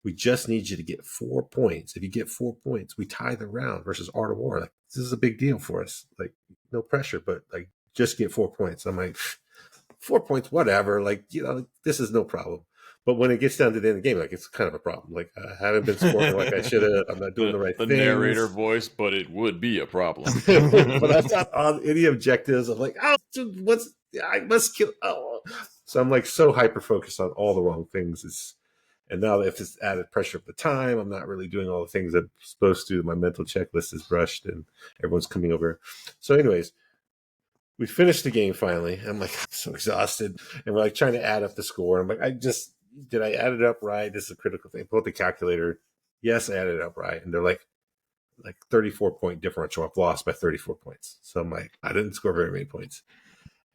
we just need you to get 4 points. If you get 4 points, we tie the round versus Art of War. Like, this is a big deal for us. Like, no pressure, but like, just get 4 points. I'm like, 4 points, whatever. Like, this is no problem. But when it gets down to the end of the game, like it's kind of a problem. Like I haven't been scoring like I should have. I'm not doing the right the things. narrator voice, but it would be a problem. But I'm not on any objectives. I'm like, oh, dude, I must kill. Oh. So I'm like so hyper focused on all the wrong things. And now if it's added pressure of the time, I'm not really doing all the things I'm supposed to. My mental checklist is rushed and everyone's coming over. So anyways, we finished the game finally. I'm like, I'm so exhausted. And we're like trying to add up the score. I'm like, did I add it up right? This is a critical thing. Pull out the calculator. Yes, I added it up right. And they're like 34-point differential. I've lost by 34 points. So I'm like, I didn't score very many points.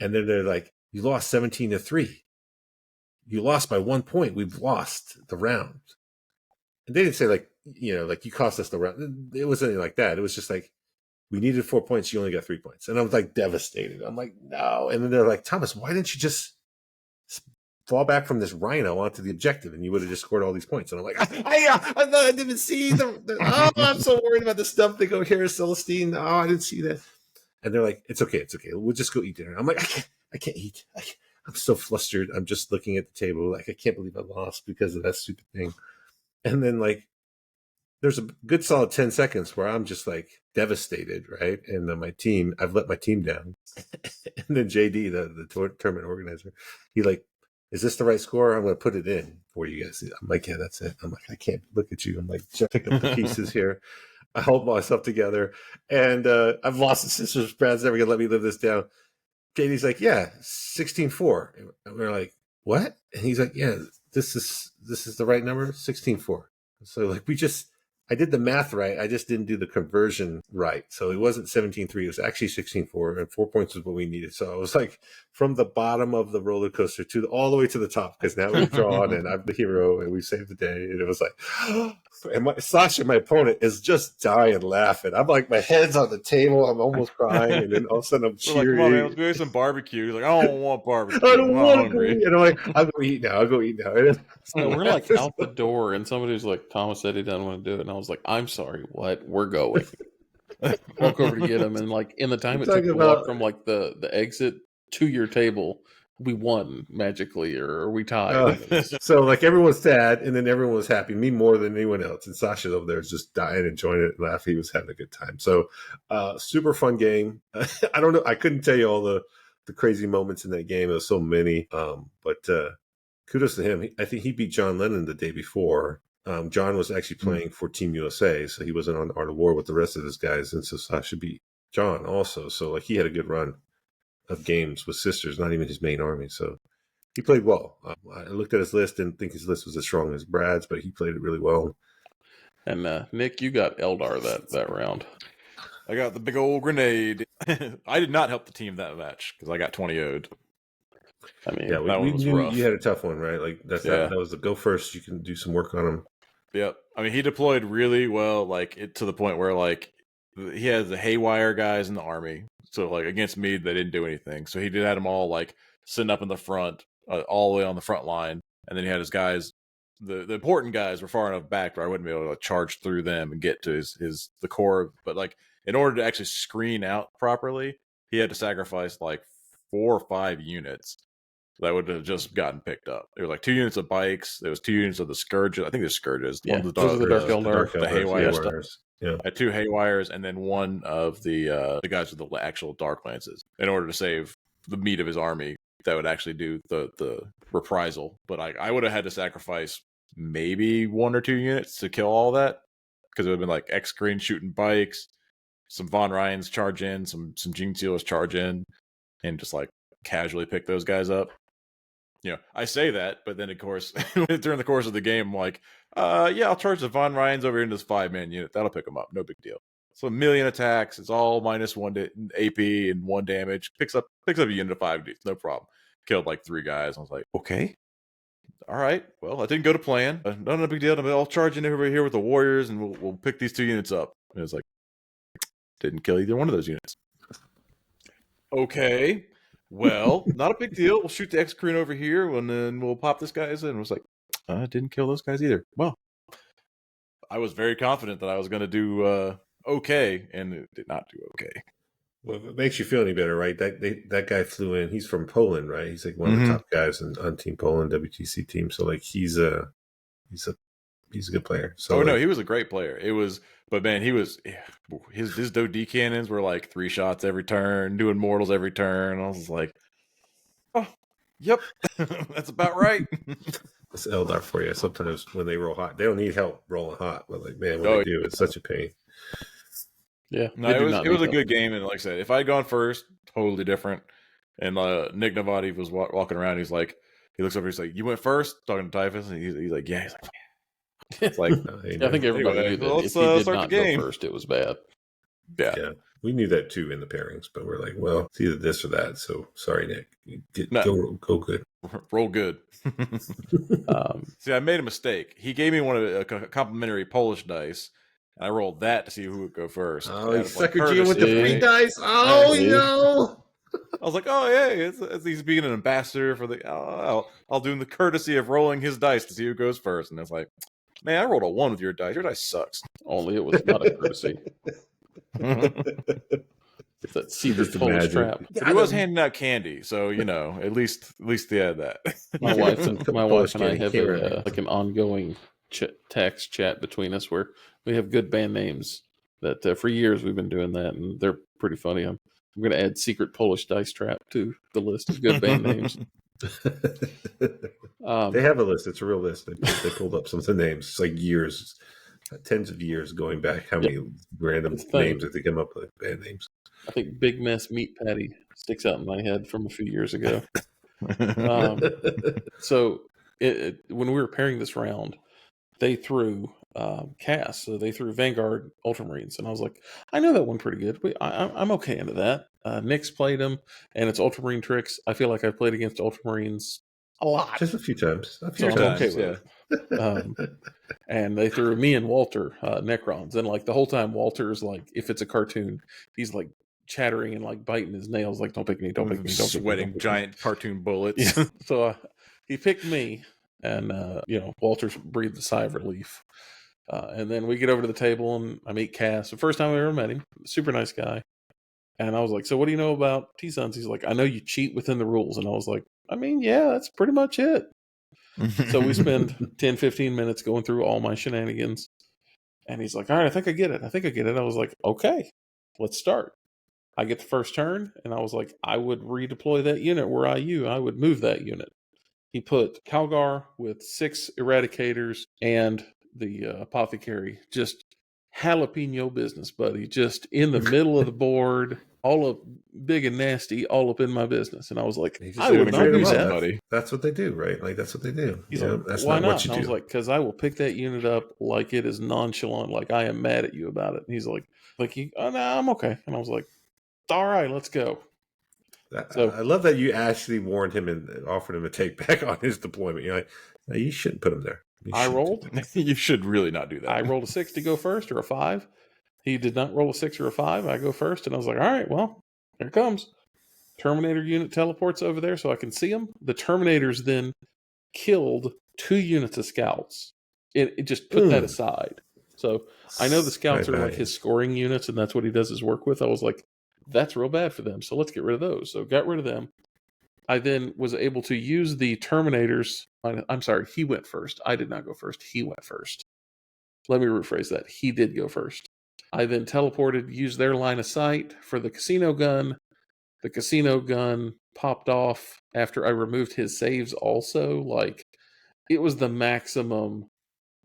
And then they're like, you lost 17-3. You lost by 1 point. We've lost the round. And they didn't say like you cost us the round. It wasn't anything like that. It was just like, we needed 4 points. You only got 3 points. And I was like devastated. I'm like, no. And then they're like, Thomas, why didn't you just fall back from this rhino onto the objective and you would have just scored all these points? And I'm like, I didn't even see I'm so worried about the stuff they go here, Celestine. Oh, I didn't see that. And they're like, it's okay. We'll just go eat dinner. I'm like, I can't eat. I'm so flustered. I'm just looking at the table. Like, I can't believe I lost because of that stupid thing. And then like, there's a good solid 10 seconds where I'm just like devastated, right? And then I've let my team down. And then JD, the tournament organizer, he like, is this the right score? I'm going to put it in for you guys. I'm like, yeah, that's it. I'm like, I can't look at you. I'm like, pick up the pieces here. I hold myself together. And I've lost the sisters. Brad's never going to let me live this down. JD's like, yeah, 16-4. And we're like, what? And he's like, yeah, this is the right number, 16-4. So like I did the math right. I just didn't do the conversion right. So it wasn't 17-3. It was actually 16-4, and 4 points was what we needed. So I was like from the bottom of the roller coaster all the way to the top, because now we've drawn and I'm the hero and we saved the day. And it was like, and Sasha, my opponent, is just dying laughing. I'm like, my head's on the table. I'm almost crying. And then all of a sudden I'm cheering. Like, come on, man, let's go get some barbecue. He's like, I don't want barbecue. I don't want hungry. to. And I'm like, I'll go eat now. So we're like out the door, and somebody's like, Thomas said he doesn't want to do it. And I was like, I'm sorry, what? We're going. Walk over to get him, and like in the time it took to walk from like the exit to your table, we won magically, or we tied. So like everyone's sad, and then everyone was happy, me more than anyone else. And Sasha over there is just dying, enjoying it, and laughing. He was having a good time. So super fun game. I don't know. I couldn't tell you all the crazy moments in that game. There was so many. But kudos to him. I think he beat John Lennon the day before. John was actually playing for Team USA, so he wasn't on Art of War with the rest of his guys, and so Sasha beat John also. So like he had a good run of games with sisters, not even his main army. So he played well. I looked at his list and think his list was as strong as Brad's, but he played it really well. And Nick, you got Eldar that round. I got the big old grenade. I did not help the team that match because I got 20-0'd. I mean, yeah, we knew rough. You had a tough one, right? Like that was the go first. You can do some work on him. Yep. I mean, he deployed really well, like to the point where like he has the haywire guys in the army. So like against me, they didn't do anything. So he did had them all like sitting up in the front, all the way on the front line, and then he had his guys. The important guys were far enough back where I wouldn't be able to charge through them and get to the core. But like in order to actually screen out properly, he had to sacrifice like 4 or 5 units that would have just gotten picked up. There were like 2 units of bikes. There was 2 units of the Scourges. I think they're Scourges. Yeah, one of those are the Dark Eldar. The Haywire stuff. Yeah. I had 2 Haywires and then one of the guys with the actual Dark Lances in order to save the meat of his army that would actually do the reprisal. But I would have had to sacrifice maybe 1 or 2 units to kill all that, because it would have been like X-Screen shooting bikes, some Von Ryans charge in, some Gene Sealers charge in, and just like casually pick those guys up. You know, I say that, but then of course during the course of the game, I'm like, yeah, I'll charge the Von Ryans over into this 5-man unit. That'll pick them up. No big deal. So 1,000,000 attacks. It's all -1 AP and 1 damage. Picks up a unit of 5 dudes. No problem. Killed like 3 guys. I was like, okay. All right. Well, that didn't go to plan. Not a big deal. I'll charge in over here with the Warriors, and we'll pick these 2 units up. And it was like, didn't kill either one of those units. Okay. Well, not a big deal. We'll shoot the X-Creen over here, and then we'll pop this guy's in. And it was like, I didn't kill those guys either. Well, I was very confident that I was going to do okay, and it did not do okay. Well, if it makes you feel any better, right? That guy flew in. He's from Poland, right? He's like one of the Hmm. top guys on Team Poland WTC team. So like he's a he's a good player. So Oh no, like he was a great player. It was, but man, he was his D cannons were like 3 shots every turn, doing mortals every turn. I was like, oh, yep, that's about right. it's Eldar for you. Sometimes when they roll hot, they don't need help rolling hot, but like man, when they Oh do, it's such a pain. Yeah, no, they it do was not it was need a help. good game, and like I said, if I had gone first, totally different. And Nick Navati was walking around. He's like, he looks over. He's like, "You went first," talking to Typhus, and he's like, "Yeah." He's like, it's like, I think everybody anyway, knew that well, if let's he did start the not go game. first, it was bad. Yeah, Yeah, we knew that too in the pairings, but we're like, well, it's either this or that. So sorry, Nick. no, Go good. roll good. Um, See, I made a mistake. He gave me one of a complimentary Polish dice, and I rolled that to see who would go first. Oh, he Out of like suckered you with the courtesy, free See? right? dice. I, Oh see? no! I was like, oh yeah, it's he's being an ambassador for the. I'll do him the courtesy of rolling his dice to see who goes first, and it's like, man, I rolled a 1 with your dice. Your dice sucks. Only it was not a courtesy. It's that secret Just Polish imagine. trap. But he was handing out candy, so you know, at least they had that. My wife and Polish I candy have came around. like an ongoing text chat between us where we have good band names that for years we've been doing that, and they're pretty funny. I'm going to add secret Polish dice trap to the list of good band names. They have a list. It's a real list. They pulled up some of the names. It's like years, tens of years going back. How many random That's the thing. names that they come up with? Band names. I think Big Mess Meat Patty sticks out in my head from a few years ago. So when we were pairing this round, they threw Cass, so they threw Vanguard Ultramarines, and I was like, I know that one pretty good. I'm okay into that. Nick's played them, and it's Ultramarine tricks. I feel like I've played against Ultramarines a lot, Just a few times. A few so I'm times. okay with it. And they threw me and Walter Necrons, and like the whole time, Walter's like, if it's a cartoon, he's like chattering and like biting his nails, like don't pick me, don't pick me, don't pick me, don't Sweating pick me. giant cartoon bullets. Yeah. So he picked me, and Walter breathed a sigh of relief. And then we get over to the table, and I meet Cass. The first time I ever met him, super nice guy. And I was like, "So what do you know about T-Sons?" He's like, "I know you cheat within the rules." And I was like, "I mean, yeah, that's pretty much it." So we spend 10, 15 minutes going through all my shenanigans. And he's like, "All right, I think I get it. I think I get it." I was like, "Okay, let's start." I get the first turn, and I was like, I would redeploy that unit where I would move that unit. He put Calgar with 6 Eradicators and the Apothecary, just jalapeno business, buddy, just in the middle of the board, all up big and nasty, all up in my business. And I was like, He just I didn't would not trade do them up. that. buddy. That's what they do, right? Like that's what they do. He's You know, like, that's why not not? what you And I was do. like, because I will pick that unit up like it is nonchalant, like I am mad at you about it. And he's like, oh, no, I'm okay. And I was like, all right, let's go. So I love that you actually warned him and offered him a take back on his deployment. You're like, no, you shouldn't put him there. I rolled. You should really not do that. I rolled a 6 to go first, or a 5. He did not roll a 6 or a 5. I go first, and I was like, all right, well, here it comes. Terminator unit teleports over there so I can see him. The Terminators then killed 2 units of scouts. It just put that aside. So I know the scouts are like his scoring units, and that's what he does his work with. I was like, that's real bad for them, so let's get rid of those. So got rid of them. I then was able to use the Terminators. I'm sorry, he went first. I did not go first. He went first. Let me rephrase that. He did go first. I then teleported, used their line of sight for the casino gun. The casino gun popped off after I removed his saves also. Like, it was the maximum.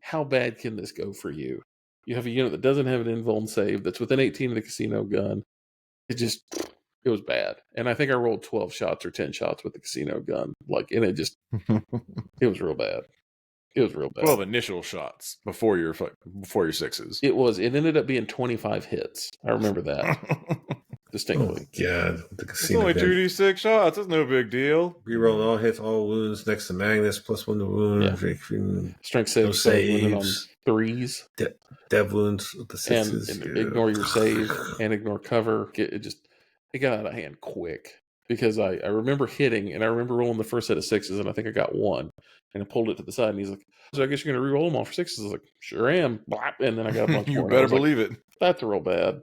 How bad can this go for you? You have a unit that doesn't have an invuln save that's within 18 of the casino gun. It was bad. And I think I rolled 12 shots or 10 shots with the casino gun. Like, and it was real bad. It was real bad. 12 initial shots before your 6s. It ended up being 25 hits. I remember that distinctly. Oh, God. The It's casino only gun. 2d6 shots. That's no big deal. Reroll all hits, all wounds next to Magnus, +1 to wound. Yeah. Strength save, No so I went in on saves. 3s. Dev wounds with the And 6s. ignore your save and ignore cover. It got out of hand quick because I remember hitting, and I remember rolling the first set of 6s, and I think I got 1, and I pulled it to the side, and he's like, so I guess you're going to re-roll them all for 6s. I was like, sure am. And then I got a bunch You more. better believe it. That's real bad.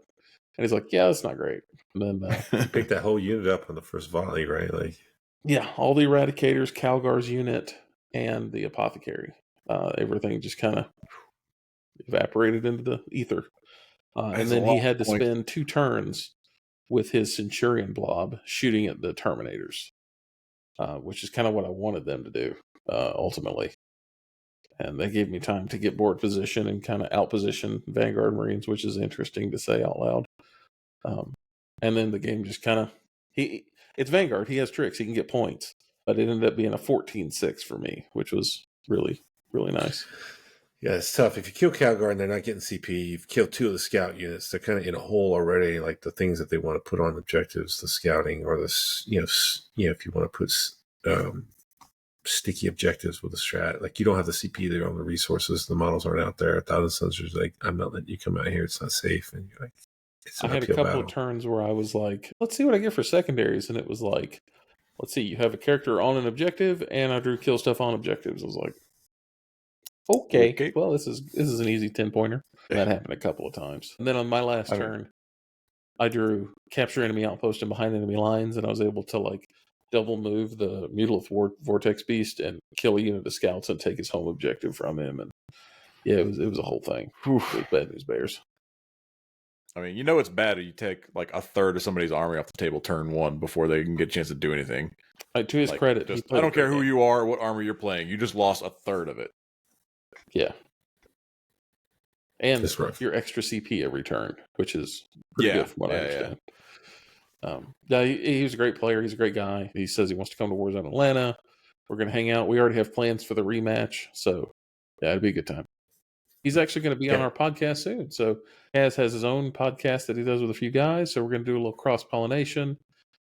And he's like, yeah, that's not great. And then, You picked that whole unit up on the first volley, right? Like, yeah, all the Eradicators, Calgar's unit, and the Apothecary. Everything just kind of evaporated into the ether. And That's a then he lot had to of points. spend 2 turns with his Centurion blob shooting at the Terminators, which is kind of what I wanted them to do ultimately. And they gave me time to get board position and kind of outposition Vanguard Marines, which is interesting to say out loud. And then the game just kind of it's Vanguard. He has tricks. He can get points, but it ended up being a 14-6 for me, which was really, really nice. yeah, it's tough. If you kill Calgar and they're not getting CP, you've killed 2 of the scout units. They're kind of in a hole already. Like the things that they want to put on objectives, the scouting or the if you want to put sticky objectives with a strat, like you don't have the CP there on the resources. The models aren't out there. 1,000 Suns are like, I'm not letting you come out here. It's not safe. And you're like, it's I an had a uphill couple battle. of turns where I was like, let's see what I get for secondaries. And it was like, let's see, you have a character on an objective, and I drew kill stuff on objectives. I was like, okay. Well, this is an easy 10-pointer. And that happened a couple of times. And then on my last turn, I drew capture enemy outpost and behind enemy lines, and I was able to like double move the Mutalith Vortex Beast and kill a unit of scouts and take his home objective from him. And yeah, it was a whole thing. It was bad news bears. I mean, you know it's bad if you take like a third of somebody's army off the table turn 1 before they can get a chance to do anything. To his credit, I don't care who you are or what armor you're playing. You just lost a third of it. Yeah. And your extra CP every turn, which is pretty good from what I understand. He was a great player. He's a great guy. He says he wants to come to Warzone Atlanta. We're going to hang out. We already have plans for the rematch. So, yeah, it'd be a good time. He's actually going to be on our podcast soon. So, Kaz has his own podcast that he does with a few guys. So, we're going to do a little cross-pollination.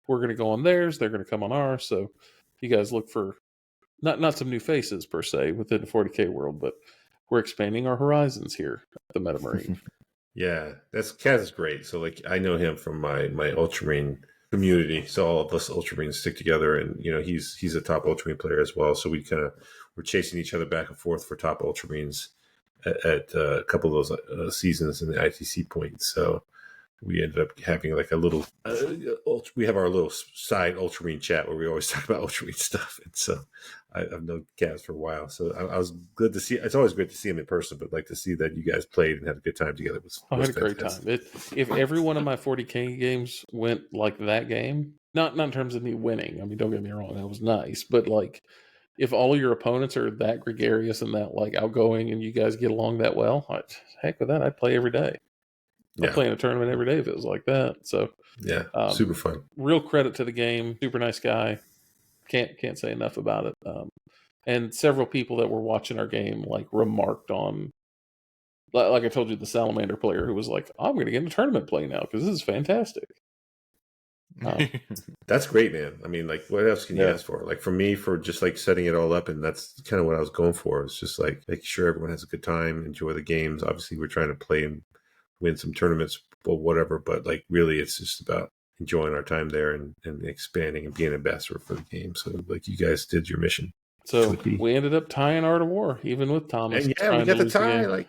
We're going to go on theirs. They're going to come on ours. So, you guys look for not some new faces, per se, within the 40K world, but we're expanding our horizons here at the Metamarine. Yeah, Kaz is great. So like I know him from my Ultramarine community. So all of us Ultramarines stick together, and he's a top Ultramarine player as well. So we're chasing each other back and forth for top Ultramarines at a couple of those seasons in the ITC points. So we ended up having like a little we have our little side Ultramarine chat where we always talk about Ultramarine stuff. And so I've known Kaz for a while, so I was good to see. It's always great to see him in person, but like to see that you guys played and had a good time together was I had a great time. If every one of my 40K games went like that game, not in terms of me winning, I mean, don't get me wrong, that was nice, but like if all your opponents are that gregarious and that like outgoing and you guys get along that well, heck with that, I'd play every day. I'd play in a tournament every day if it was like that. So yeah, super fun. Real credit to the game. Super nice guy. Can't say enough about it. And several people that were watching our game like remarked on, like I told you, the Salamander player who was like, "I'm going to get into tournament play now because this is fantastic." That's great, man. I mean, like, what else can you ask for? Like, for me, for just like setting it all up, and that's kind of what I was going for. It's just like making sure everyone has a good time, enjoy the games. Obviously, we're trying to play and win some tournaments or whatever, but like really it's just about enjoying our time there and expanding and being an ambassador for the game. So like you guys did your mission. So we ended up tying Art of War, even with Thomas. And yeah, we got the tie, like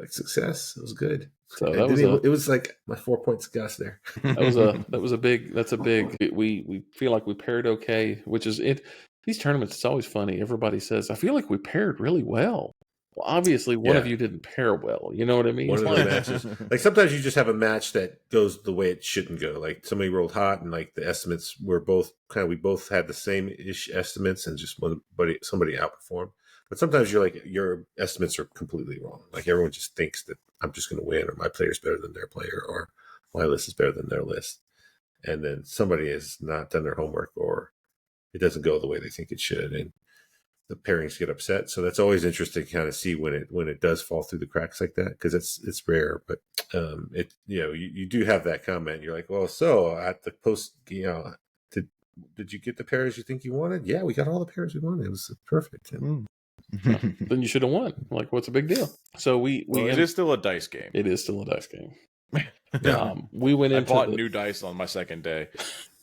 success. It was good. So it was like my 4 points gas there. That's a big. We feel like we paired okay, which is it. These tournaments, it's always funny. Everybody says, I feel like we paired really well. Well, obviously, one of you didn't pair well. You know what I mean? One of the matches. Like sometimes you just have a match that goes the way it shouldn't go. Like somebody rolled hot, and like the estimates were we both had the same ish estimates, and just somebody outperformed. But sometimes your estimates are completely wrong. Like everyone just thinks that I'm just going to win, or my player's better than their player, or my list is better than their list, and then somebody has not done their homework, or it doesn't go the way they think it should, and the pairings get upset. So that's always interesting to kind of see when it does fall through the cracks like that, because it's rare. But you do have that comment. You're like, well, so at the post, did you get the pairs you think you wanted? Yeah, we got all the pairs we wanted. It was perfect. And, then you should have won. Like, what's a big deal? So it is still a dice game. It is still a dice game. Yeah. We went into I bought new dice on my second day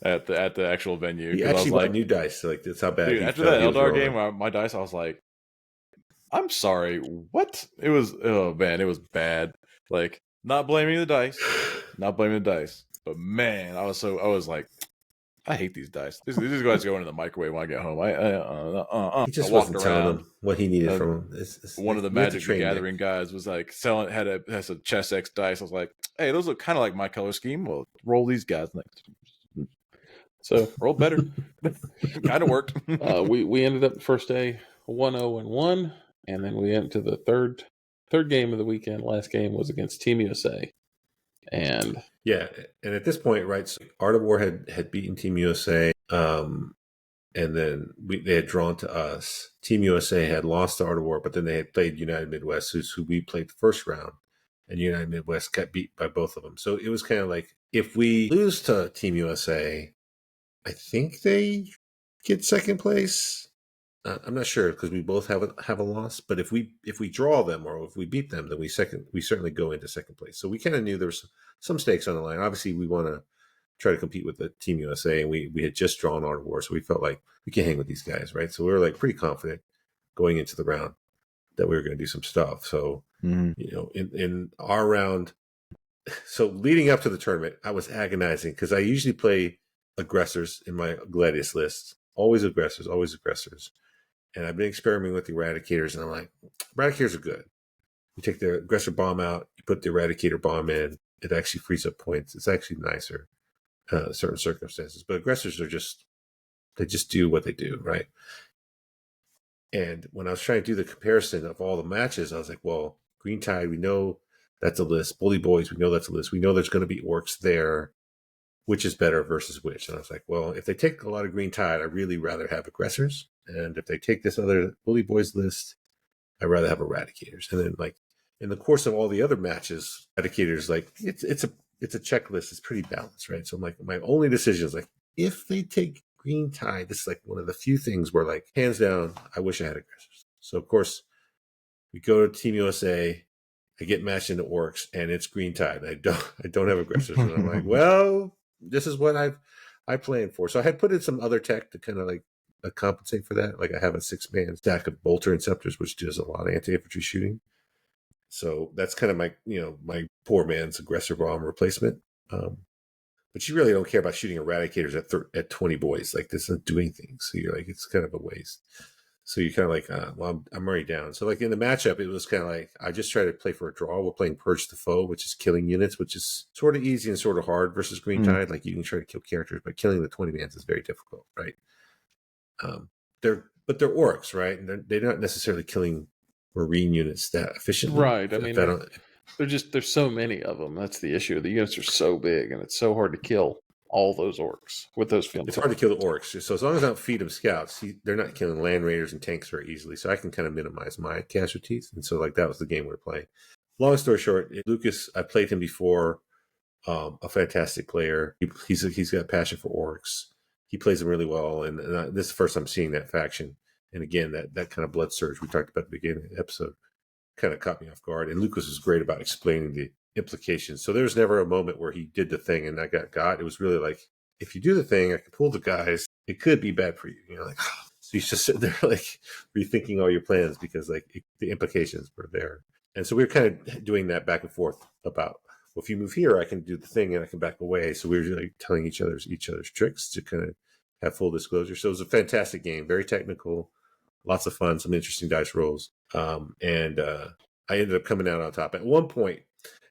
at the actual venue. He actually bought new dice. Like that's how bad. Dude, after that Eldar game, my dice, I was like, I'm sorry, what? It was, oh man, it was bad. Like Not blaming the dice. Not blaming the dice. But man, I was like, I hate these dice. These guys go into the microwave when I get home. He I just walked wasn't telling around. them what he needed Uh, from him. one of the We have to Magic the train Nick. Gathering guys was like has a chess X dice. I was like, hey, those look kind of like my color scheme. Well, roll these guys next. So Rolled better. Kind of worked. we ended up the first day 1-0-1, and then we went to the third game of the weekend. Last game was against Team USA, and Yeah, and at this point, right, so Art of War had beaten Team USA, and then they had drawn to us. Team USA had lost to Art of War, but then they had played United Midwest, who we played the first round, and United Midwest got beat by both of them. So it was kind of like, if we lose to Team USA, I think they get second place. I'm not sure because we both have a loss. But if we draw them or if we beat them, then we certainly go into second place. So we kind of knew there was some stakes on the line. Obviously, we want to try to compete with the Team USA, and we had just drawn Art of War, so we felt like we can hang with these guys, right? So we were like pretty confident going into the round that we were going to do some stuff. So in our round, so leading up to the tournament, I was agonizing because I usually play aggressors in my Gladius list, always aggressors. And I've been experimenting with the Eradicators, and I'm like, Eradicators are good. You take the aggressor bomb out, you put the Eradicator bomb in, it actually frees up points. It's actually nicer, certain circumstances. But aggressors they just do what they do, right? And when I was trying to do the comparison of all the matches, I was like, well, Green Tide, we know that's a list. Bully Boys, we know that's a list. We know there's going to be orcs there. Which is better versus which? And I was like, well, if they take a lot of Green Tide, I'd really rather have aggressors. And if they take this other Bully Boys list, I'd rather have Eradicators. And then, like, in the course of all the other matches, Eradicators, like, it's a checklist. It's pretty balanced, right? So I'm like, my only decision is like, if they take Green Tide, this is like one of the few things where, like, hands down, I wish I had aggressors. So of course, we go to Team USA. I get matched into orcs, and it's Green Tide. I don't have aggressors, and I'm like, well, this is what I planned for. So I had put in some other tech to kind of like compensate for that. Like I have a 6-man stack of bolter inceptors, which does a lot of anti-infantry shooting. So that's kind of my poor man's aggressor bomb replacement. But you really don't care about shooting eradicators at 20 boys. Like this isn't doing things. So you're like, it's kind of a waste. So you're kind of like, well, I'm already down. So like in the matchup, it was kind of like, I just try to play for a draw. We're playing Purge the Foe, which is killing units, which is sort of easy and sort of hard versus Green Tide. Like you can try to kill characters, but killing the 20 mans is very difficult, right? They're orcs, right? And they're not necessarily killing Marine units that efficiently. right. I mean, there's so many of them. That's the issue. The units are so big, and it's so hard to kill all those orcs with those field. It's hard to kill the orcs. So as long as I don't feed them scouts, they're not killing land raiders and tanks very easily. So I can kind of minimize my casualties. And so like that was the game we were playing. Long story short, Lucas, I played him before. A fantastic player. He's got a passion for orcs. He plays them really well, and this is the first I'm seeing that faction. And again, that kind of blood surge we talked about at the beginning of the episode kind of caught me off guard. And Lucas was great about explaining the implications. So there was never a moment where he did the thing and I got. It was really like, if you do the thing, I can pull the guys. It could be bad for you. You know, like so you just sit there like rethinking all your plans because like the implications were there. And so we were kind of doing that back and forth about, well, if you move here, I can do the thing and I can back away. So we were like telling each other's tricks to kind of have full disclosure. So it was a fantastic game, very technical, lots of fun, some interesting dice rolls. And I ended up coming out on top. At one point,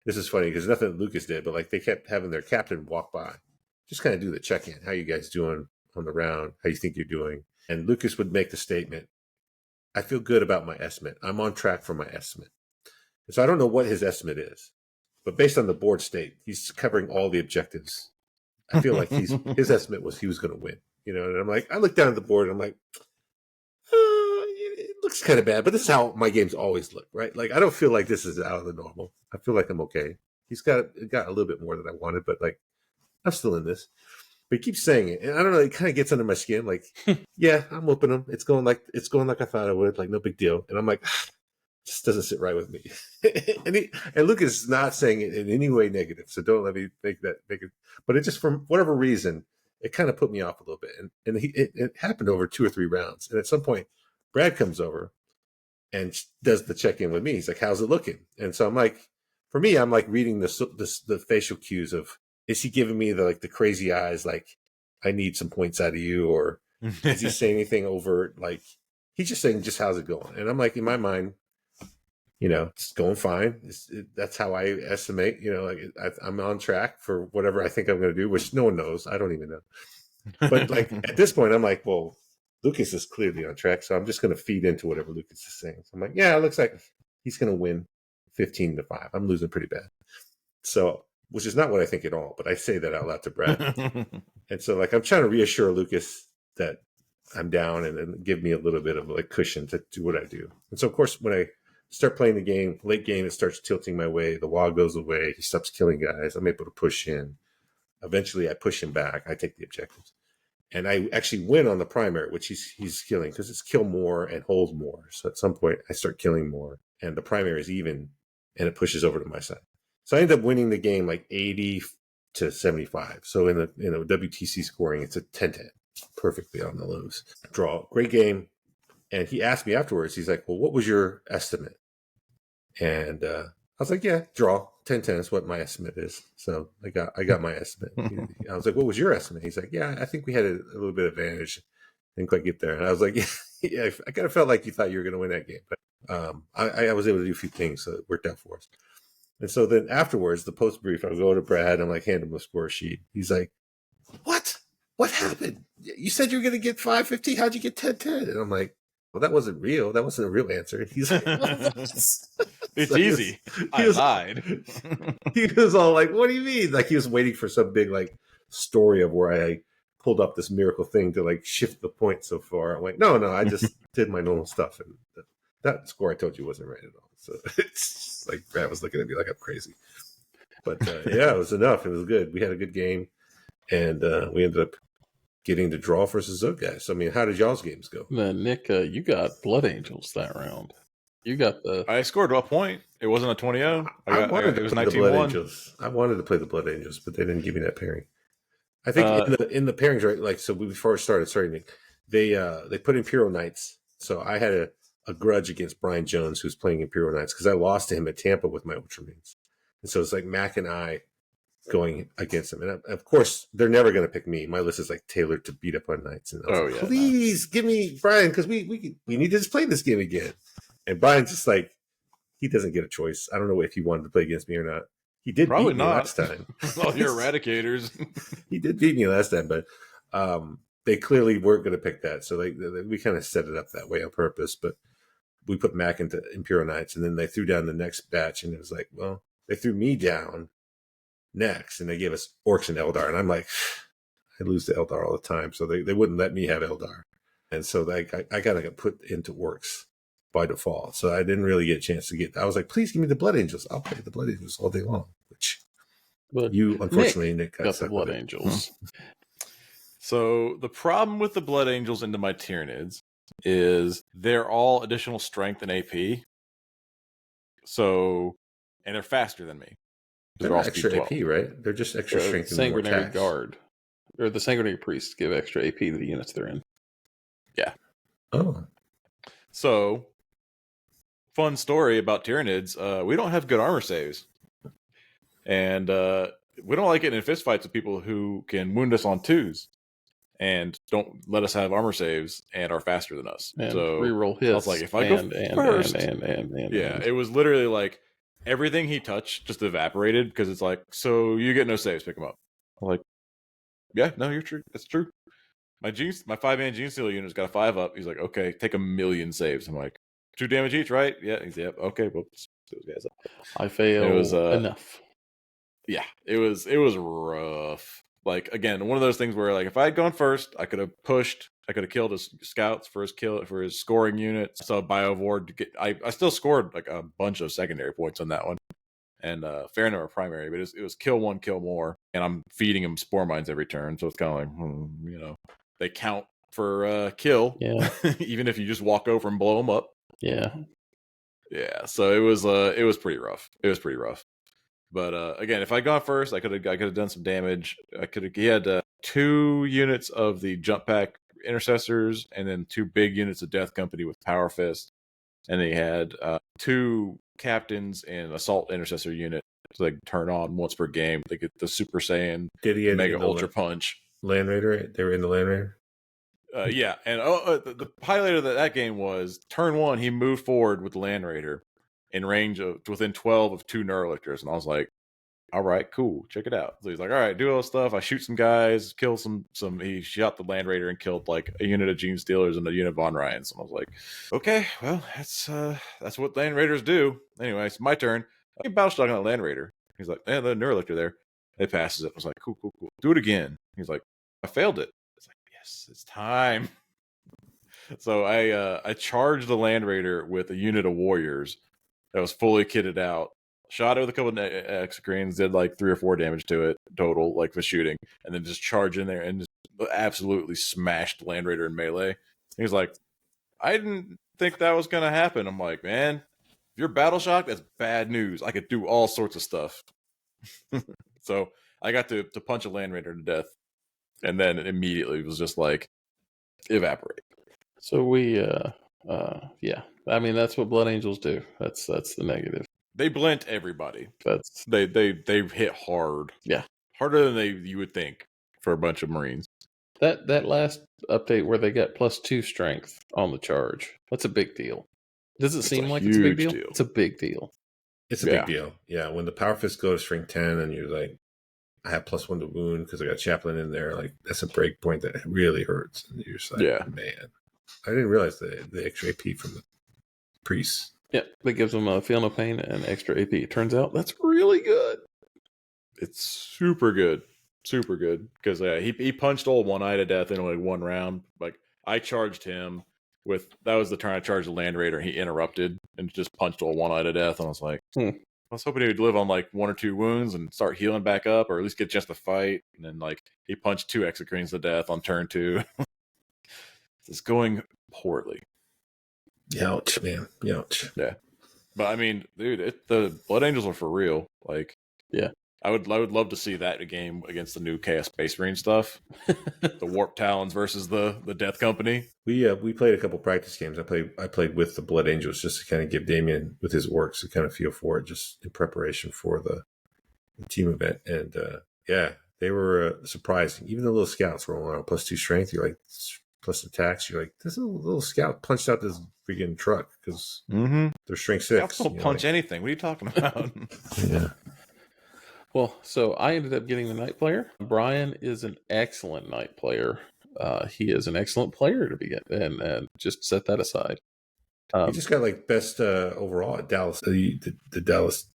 this is funny because nothing that Lucas did, but like they kept having their captain walk by, just kind of do the check-in. How you guys doing on the round? How you think you're doing? And Lucas would make the statement, I feel good about my estimate. I'm on track for my estimate. And so I don't know what his estimate is, but based on the board state, he's covering all the objectives. I feel like his estimate was he was going to win, you know. And I'm like, I look down at the board and I'm like, it looks kind of bad, but this is how my games always look, right? Like I don't feel like this is out of the normal. I feel like I'm okay. He's got a little bit more than I wanted, but like I'm still in this. But he keeps saying it, and I don't know. It kind of gets under my skin. Like, yeah, I'm whooping him. It's going like I thought it would. Like, no big deal. And I'm like, just doesn't sit right with me. and Lucas is not saying it in any way negative, so don't let me make it. But it just, from whatever reason, it kind of put me off a little bit. And it happened over 2 or 3 rounds. And at some point, Brad comes over and does the check in with me. He's like, "How's it looking?" And so I'm like, for me, I'm like reading the facial cues of, is he giving me the crazy eyes, like I need some points out of you, or is he saying anything overt, like he's just saying just how's it going? And I'm like, in my mind, it's going fine. That's how I estimate. Like I'm on track for whatever I think I'm going to do, which no one knows. I don't even know. But like at this point, I'm like, well, Lucas is clearly on track, so I'm just going to feed into whatever Lucas is saying. So I'm like, yeah, it looks like he's going to win 15-5. I'm losing pretty bad. So, which is not what I think at all, but I say that out loud to Brad. And so like I'm trying to reassure Lucas that I'm down and give me a little bit of like cushion to do what I do. And so of course when I start playing the game, late game, it starts tilting my way. The wall goes away. He stops killing guys. I'm able to push in. Eventually I push him back. I take the objectives. And I actually win on the primary, which he's killing, because it's kill more and hold more. So at some point I start killing more and the primary is even and it pushes over to my side. So I end up winning the game like 80-75. So in the WTC scoring, it's a 10-10, perfectly on the nose. Draw, great game. And he asked me afterwards, he's like, well, what was your estimate? And I was like, yeah, draw. 10-10 is what my estimate is. So I got my estimate. I was like, what was your estimate? He's like, yeah, I think we had a little bit of advantage. Didn't quite get there. And I was like, yeah, I kind of felt like you thought you were going to win that game. But I was able to do a few things, so it worked out for us. And so then afterwards, the post brief, I go to Brad and I'm like, hand him a score sheet. He's like, what? What happened? You said you were going to get 550. How'd you get 10-10? And I'm like, well, that wasn't real. That wasn't a real answer. And he's like, it's easy. I lied. He was all like, what do you mean? Like he was waiting for some big like story of where I pulled up this miracle thing to like shift the point so far. I'm like, no, I just did my normal stuff. And that score I told you wasn't right at all. So it's like Brad was looking at me like I'm crazy. But yeah, it was enough. It was good. We had a good game. And we ended up getting to draw versus those guys. So, I mean, how did y'all's games go? Man, Nick, you got Blood Angels that round. You got I scored a point. It wasn't a 20-0. It was 19-1. I wanted to play the Blood Angels, but they didn't give me that pairing. I think in the pairings, right? Like, so before I started, sorry, Nick, they put Imperial Knights. So I had a grudge against Brian Jones, who's playing Imperial Knights, because I lost to him at Tampa with my Ultramarines. And so it's like Mac and I going against him. And of course, they're never going to pick me. My list is like tailored to beat up on Knights. And I was like, please give me Brian, because we need to just play this game again. And Brian's just like, he doesn't get a choice. I don't know if he wanted to play against me or not. He did Probably beat me last time. All your eradicators. He did beat me last time, but they clearly weren't going to pick that. So we kind of set it up that way on purpose. But we put Mac into Imperial Knights, and then they threw down the next batch, and it was like, well, they threw me down next, and they gave us Orcs and Eldar. And I'm like, I lose to Eldar all the time. So they wouldn't let me have Eldar. And so I kind of got put into Orcs by default. So I didn't really get a chance to I was like, please give me the Blood Angels. I'll play the Blood Angels all day long. Which you, unfortunately, Nick got the Blood Angels. So the problem with the Blood Angels into my Tyranids is they're all additional strength and AP. So, and they're faster than me. They're all extra AP, right? They're just extra strength and more Sanguinary Guard. Or the Sanguinary Priests give extra AP to the units they're in. Yeah. Oh. So, fun story about Tyranids. We don't have good armor saves. And we don't like getting in fistfights with people who can wound us on 2s and don't let us have armor saves and are faster than us. And so reroll hits. I was like, if I go first, it was literally like everything he touched just evaporated because it's like, so you get no saves, pick him up. I'm like, yeah, no, you're true. That's true. My 5-man Gene Stealer unit's got a 5-up. He's like, okay, take 1,000,000 saves. I'm like, 2 damage each, right? Yeah. He's yeah. Okay, well, those guys up. I failed. It was enough. Yeah, it was rough. Like, again, one of those things where, like, if I had gone first, I could have pushed. I could have killed his scouts for his scoring unit. So Biovord to get. I still scored like a bunch of secondary points on that one, and fair number of primary. But it was kill one, kill more, and I'm feeding him spore mines every turn. So it's kind of like, they count for kill. Yeah. Even if you just walk over and blow them up. Yeah. Yeah. So it was pretty rough. It was pretty rough. But again, if I'd gone first, I could have done some damage. He had 2 units of the jump pack intercessors, and then 2 big units of Death Company with Power Fist, and he had 2 captains and assault intercessor unit to like turn on once per game. They get the Super Saiyan, Did he Mega Ultra Punch. Land Raider? They were in the Land Raider? Yeah, and the highlight of that game was turn 1, he moved forward with the Land Raider in range of within 12 of 2 Neurolictors, and I was like, all right, cool, check it out. So he's like, all right, do all this stuff. I shoot some guys, kill some. He shot the Land Raider and killed like a unit of Gene Stealers and a unit of Von Ryans. And I was like, okay, well, that's what Land Raiders do. Anyway, it's my turn. I can battle shock on that Land Raider. He's like, the Neurolictor there. It passes it. I was like, cool. Do it again. He's like, I failed it. It's like, yes, it's time. So I charged the Land Raider with a unit of warriors that was fully kitted out. Shot it with a couple of exocrines, did like 3 or 4 damage to it total, like for shooting, and then just charge in there and just absolutely smashed Land Raider in melee. He was like, I didn't think that was gonna happen. I'm like, man, if you're battle shocked, that's bad news. I could do all sorts of stuff. So I got to punch a Land Raider to death, and then it immediately was just like evaporate. So we, yeah, I mean that's what Blood Angels do. That's the negative. They blint everybody. That's they hit hard. Yeah, harder than you would think for a bunch of Marines. That last update where they got +2 strength on the charge. That's a big deal. Does it seem like it's a big deal? It's a big deal. It's a big deal. Yeah, when the Power Fist go to strength 10 and you're like, I have +1 to wound because I got Chaplain in there. Like that's a break point that really hurts. And you're just like, man, I didn't realize the extra AP from the priests. Yeah, that gives them a feel no pain and extra AP. It turns out that's really good. It's super good. Super good. Because he punched old One Eye to death in like 1 round. Like, I charged him with... That was the turn I charged the Land Raider. He interrupted and just punched old One Eye to death. And I was like... I was hoping he would live on like 1 or 2 wounds and start healing back up, or at least get just a fight. And then like he punched 2 exocrines to death on turn 2. It's going poorly. Ouch, man. Ouch. Yeah. But I mean, dude, the Blood Angels are for real. Like, yeah. I would love to see that game against the new Chaos Space Marine stuff. The Warp Talons versus the Death Company. We played a couple practice games. I played with the Blood Angels just to kind of give Damien with his works to kind of feel for it, just in preparation for the team event. And yeah, they were surprising. Even the little scouts were on +2 strength. You're like plus attacks. You're like, this little scout punched out this freaking truck because they're strength 6. Scouts don't punch anything. What are you talking about? Yeah. Well, so I ended up getting the Knight player. Brian is an excellent Knight player. He is an excellent player to begin, and just set that aside. He just got like best overall at Dallas, the Dallas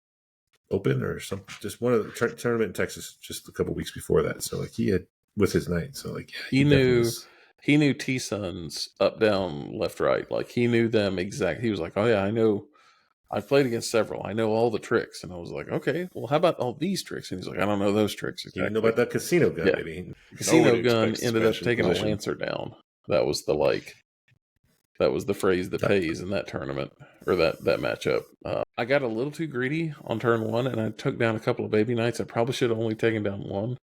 Open or something. Just one of the tournament in Texas just a couple weeks before that. So like he had with his Knight. So like yeah, he knew T-Suns up, down, left, right. Like he knew them exactly. He was like, oh yeah, I know. I've played against several. I know all the tricks. And I was like, okay, well, how about all these tricks? And he's like, I don't know those tricks exactly. You didn't know about that casino gun, maybe. Casino gun ended up taking a Lancer down. That was the phrase that pays in that tournament, or that matchup. I got a little too greedy on turn 1, and I took down a couple of baby knights. I probably should have only taken down 1.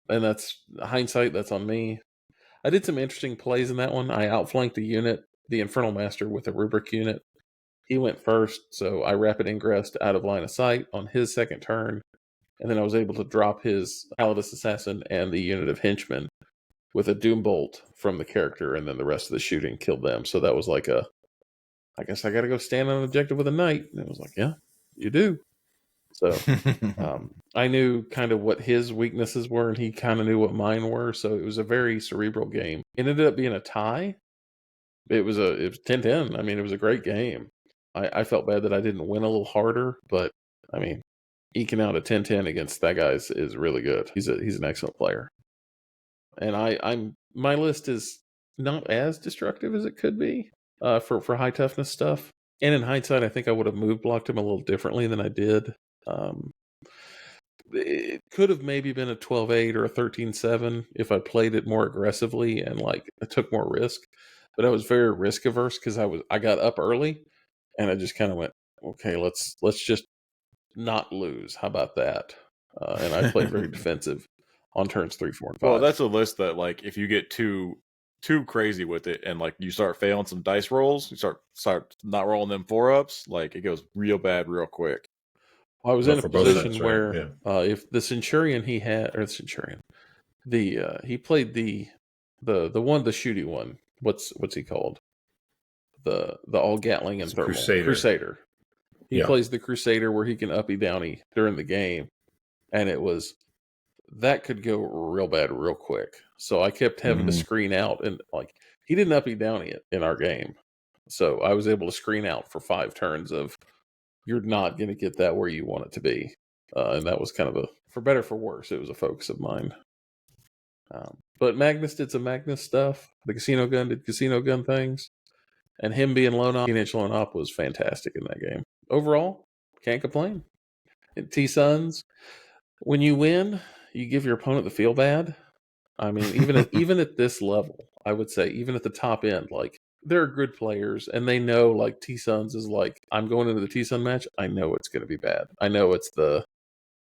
And that's hindsight. That's on me. I did some interesting plays in that one. I outflanked a unit, the Infernal Master, with a Rubric unit. He went first, so I rapid ingressed out of line of sight on his second turn, and then I was able to drop his Paladus Assassin and the unit of henchmen with a Doom Bolt from the character, and then the rest of the shooting killed them. So that was like I guess I got to go stand on an objective with a knight. And it was like, yeah, you do. So I knew kind of what his weaknesses were, and he kind of knew what mine were. So it was a very cerebral game. It ended up being a tie. It was 10-10. I mean, it was a great game. I felt bad that I didn't win a little harder, but I mean, eking out a 10-10 against that guy is really good. He's an excellent player, and my list is not as destructive as it could be for high toughness stuff. And in hindsight, I think I would have blocked him a little differently than I did. It could have maybe been a 12-8 or a 13-7 if I played it more aggressively and like I took more risk. But I was very risk averse because I got up early. And I just kind of went, okay, let's just not lose. How about that? And I played very defensive on turns 3, 4, and 5. Well, that's a list that, like, if you get too too crazy with it, and like you start failing some dice rolls, you start not rolling them 4-ups, like it goes real bad real quick. I was Well, in a for both position sides, right? where Yeah. if the Centurion he had, or the Centurion, he played the shooty one. What's he called? The all Gatling and It's a thermal Crusader. He Yeah. plays the Crusader where he can uppy downy during the game, and that could go real bad real quick. So I kept having to Mhm. screen out, and like he didn't uppy downy it in our game, so I was able to screen out for 5 turns of you're not going to get that where you want it to be, and that was kind of for better for worse. It was a focus of mine. But Magnus did some Magnus stuff. The casino gun did casino gun things, and him being teenage lone op was fantastic in that game. Overall, can't complain. T Suns, when you win, you give your opponent the feel bad. I mean, even at this level, I would say even at the top end, like they're good players and they know like T Suns is like I'm going into the T Sun match. I know it's going to be bad. I know it's I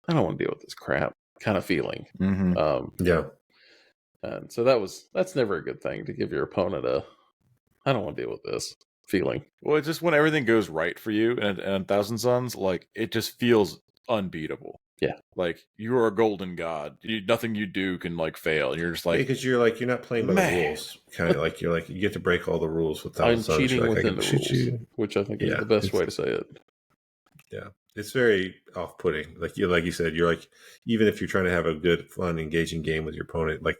don't want to deal with this crap kind of feeling. Mhm. Yeah. And so that's never a good thing to give your opponent I don't want to deal with this feeling. Well, it's just when everything goes right for you and Thousand Suns, like it just feels unbeatable. Yeah. Like you are a golden god. Nothing you do can like fail. You're just like, Because you're not playing by the man. rules. Kind of like you get to break all the rules with I'm Thousand Suns. cheating You're like, I within can the shoot rules, you. which I think is Yeah, the best way to say it. Yeah, it's very off-putting. Like you said, you're like, even if you're trying to have a good, fun, engaging game with your opponent, like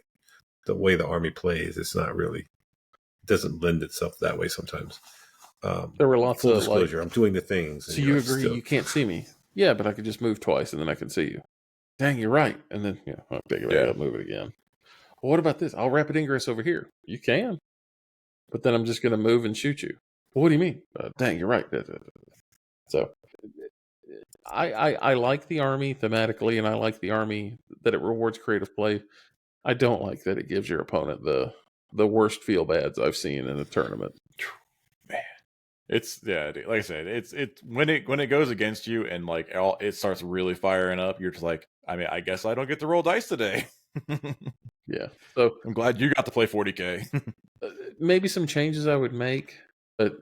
the way the army plays, it's not really, it doesn't lend itself that way sometimes. There were lots Full of disclosure, I'm doing the things. so you agree you can't see me? Yeah, but I could just move twice and then I can see you. Dang, you're right. And then I'll take it back up, move it again. Well, what about this? I'll rapid ingress over here. You can, but then I'm just going to move and shoot you. Well, what do you mean? Dang, you're right. So I like the army thematically, and I like the army that it rewards creative play. I don't like that it gives your opponent the worst feel bads I've seen in a tournament. Man, it's like I said, it's when it goes against you and like it starts really firing up. You're just like, I mean, I guess I don't get to roll dice today. Yeah, so I'm glad you got to play 40K. maybe some changes I would make, but